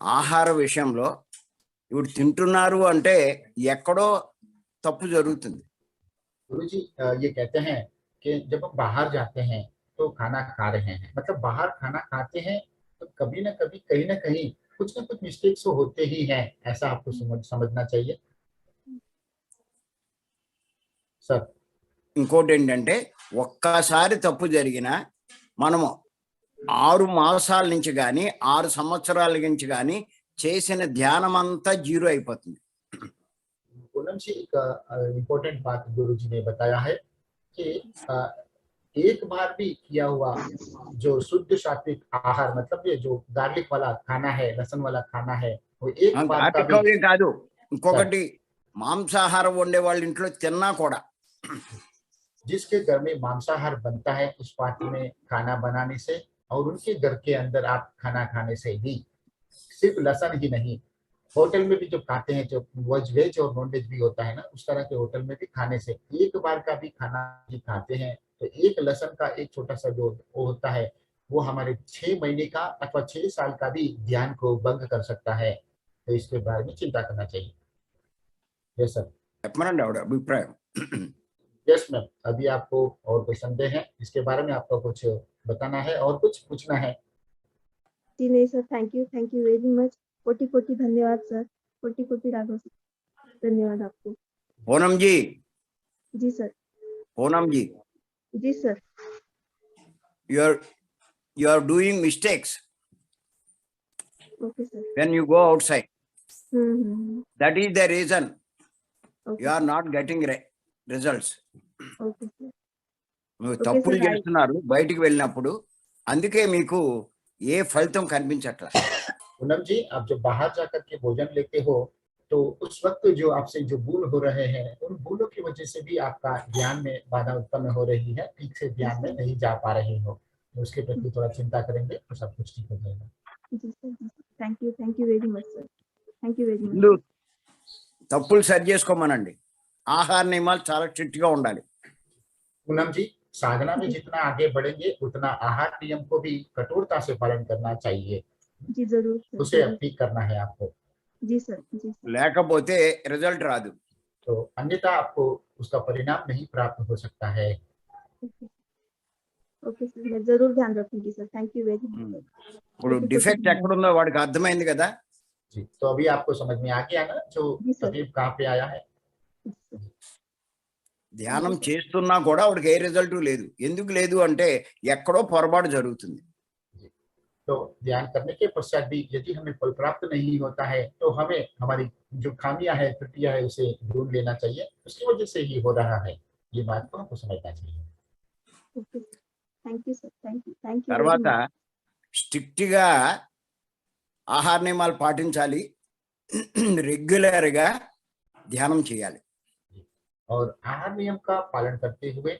ఆహార విషయంలో ఇప్పుడు తింటున్నారు అంటే ఎక్కడో తప్పు జరుగుతుంది. गुरुजी ये कहते हैं कि जब हम बाहर जाते हैं तो खाना खा रहे हैं, मतलब बाहर खाना खाते हैं तो कभी ना कभी कहीं ना कहीं कुछ ना कुछ मिस्टेक्स तो होते ही हैं, ऐसा आपको समझना चाहिए सर. ఇంకోటి ఏంటంటే ఒక్కసారి తప్పు జరిగినా మనము 6 మాసాల నుంచి కానీ 6 సంవత్సరాల నుంచి కానీ చేసిన ధ్యానం అంతా జీరో అయిపోతుంది. पूनम जी एक इम्पोर्टेंट बात गुरुजी ने बताया है कि एक बार भी किया हुआ जो शुद्ध सात्विक आहार, मतलब ये जो गार्लिक वाला खाना है, लहसुन वाला खाना है, वो एक बार का भी ఆర్టికల్ కాదు. ఇంకొకటి మాంసాహారం వండే వాళ్ళ ఇంట్లో తిన్నా కూడా जिसके घर में मांसाहार बनता है उस पात्र में खाना बनाने से और उनके घर के अंदर आप खाना खाने से भी, सिर्फ लहसुन ही नहीं, होटल में भी जो खाते हैं, जो वेज और नॉन वेज भी होता है ना, उस तरह के होटल में भी खाने से एक बार का भी खाना भी खाते हैं तो एक लहसुन का एक छोटा सा जो वो होता है वो हमारे 6 महीने का अथवा 6 साल का भी ध्यान को भंग कर सकता है. तो इसके बारे में चिंता करना चाहिए. Yes sir. చెప్పమనండి ఆవిడ అభిప్రాయం. यस मैम, अभी आपको और कोई संदेह है इसके बारे में, आपको कुछ बताना है और कुछ पूछना है? जी नहीं sir, thank you very much. कोटि कोटि धन्यवाद सर, कोटि कोटि राघव सर, धन्यवाद आपको। పూనం జీ, जी सर. పూనం జీ, जी sir. Your you are doing mistakes Okay, sir. when you go outside. Mm-hmm. That is the reason Okay, you are not getting results. okay, sir. నువ్వు Okay, తప్పులు sir, చేస్తున్నారు బయటికి వెళ్ళినప్పుడు, అందుకే మీకు ఏ ఫలితం కనిపించట్లా. पूनम जी, आप जब बाहर जाकर के भोजन लेते हो तो उस वक्त जो आपसे जो भूल हो रहे हैं, उन भूलों की वजह से भी आपका ध्यान में बाधा उत्पन्न हो रही है, ठीक से ध्यान में नहीं जा पा रहे हो, तो उसके प्रति थोड़ा चिंता करेंगे तो सब कुछ ठीक हो जाएगा। जी sir, thank you very much sir, thank you very ముందు मच। తప్పులు సరి చేసుకోమనండి. ఆహార నియమాలు చాలా స్ట్రిక్ట్ గా ఉండాలి. पूनम जी, साधना में जितना आगे बढ़ेंगे उतना आहार नियम को भी कठोरता से पालन करना चाहिए। जी जरूर सर, उसे अब ठीक करना है आपको। जी सर, जी सर। లేకపోతే రిజల్ట్ రాదు. तो अन्यथा आपको उसका परिणाम नहीं प्राप्त हो सकता है। ओके सर, मैं जरूर ध्यान रखूंगी sir, thank you very much. ఇప్పుడు డిఫెక్ట్ ఎక్కడుందో వాడికి అర్థమైంది కదా. जी, तो अभी आपको समझ में आ गया ना जो जी सर। तकलीफ कहाँ पे आया है। ధ్యానం చేస్తున్నా కూడా వాడికి ఏ రిజల్ట్ లేదు. ఎందుకు లేదు అంటే ఎక్కడో పొరపాటు జరుగుతుంది. तो ध्यान करने के पश्चात भी यदि हमें फल प्राप्त नहीं होता है तो हमें हमारी जो खामियां है, त्रुटियां है, उसे ढूंढ लेना चाहिए, उसकी वजह से ही हो रहा है। ये बात को हमको समझना चाहिए। Okay sir, thank you sir, thank you తర్వాత స్ట్రిక్ట్ గా ఆహార నియమాలు పాటించాలి. రెగ్యులర్ గా ధ్యానం చేయాలి. और आहार नियम का पालन करते हुए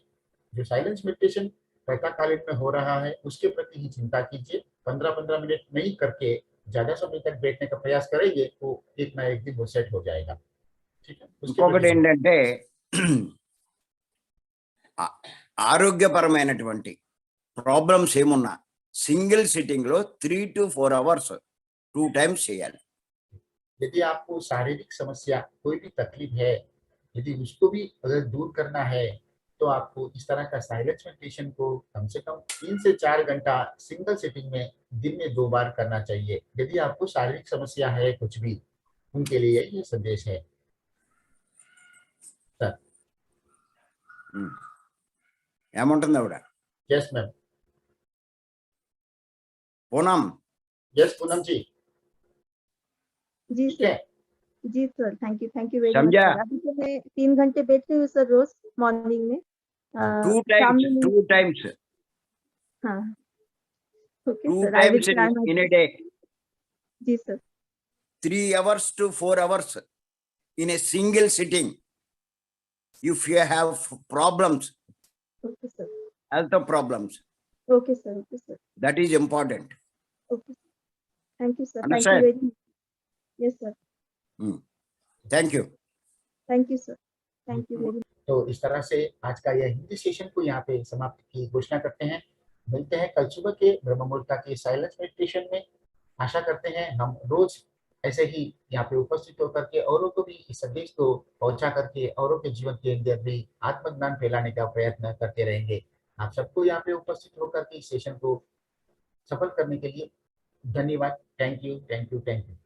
जो साइलेंस मेडिटेशन प्रातःकालीन में हो रहा है उसके प्रति ही चिंता कीजिए। 15-15 मिनट नहीं करके ज्यादा समय तक बैठने का प्रयास करेंगे तो एक ना एक दिन वो सेट हो जाएगा। ठीक है। ఇంకొకటి ఏంటంటే ఆరోగ్యపరమైనటువంటి ప్రాబ్లమ్స్ ఏమున్నా సింగిల్ సిట్టింగ్ లో 3 to 4 hours 2 times చేయాలి. यदि आपको शारीरिक समस्या कोई भी तकलीफ है, यदि उसको भी अगर दूर करना है तो आपको इस तरह का साइलेंस मेडिटेशन को कम से कम 3 से 4 घंटा सिंगल सिटिंग में दिन में 2 बार करना चाहिए। यदि आपको शारीरिक समस्या है कुछ भी, उनके लिए ये संदेश है। सर ఏమంటుంది ఆవిడ? Yes ma'am. Poonam yes Poonam ji. जी ठीक सर, है। जी sir, thank you very much समझा? सर। अभी तो मैं 3 घंटे बैठ रही हूँ सर रोज मॉर्निंग में। 2 शाम times में 2 times हाँ, okay 2 sir, I will times try in my a day. जी sir. 3 hours to 4 hours in a single sitting. If you have problems, okay sir, health problems, okay sir, okay sir, that is important. Okay thank you sir, thank you Understand? Very much. Yes sir, Thank you. Thank you sir, thank you very much. तो इस तरह से आज का यह Hindi session को यहाँ पे समाप्त की घोषणा करते हैं। मिलते हैं कल सुबह के ब्रह्म मुहूर्त के साइलेंस मेडिटेशन में। आशा करते हैं हम रोज ऐसे ही यहाँ पे उपस्थित होकर के औरों को भी इस संदेश को पहुंचा करके औरों के जीवन के अंदर भी आत्मज्ञान फैलाने का प्रयत्न करते रहेंगे। आप सबको यहाँ पे उपस्थित होकर के इस सेशन को सफल करने के लिए धन्यवाद। Thank you, thank you, thank you.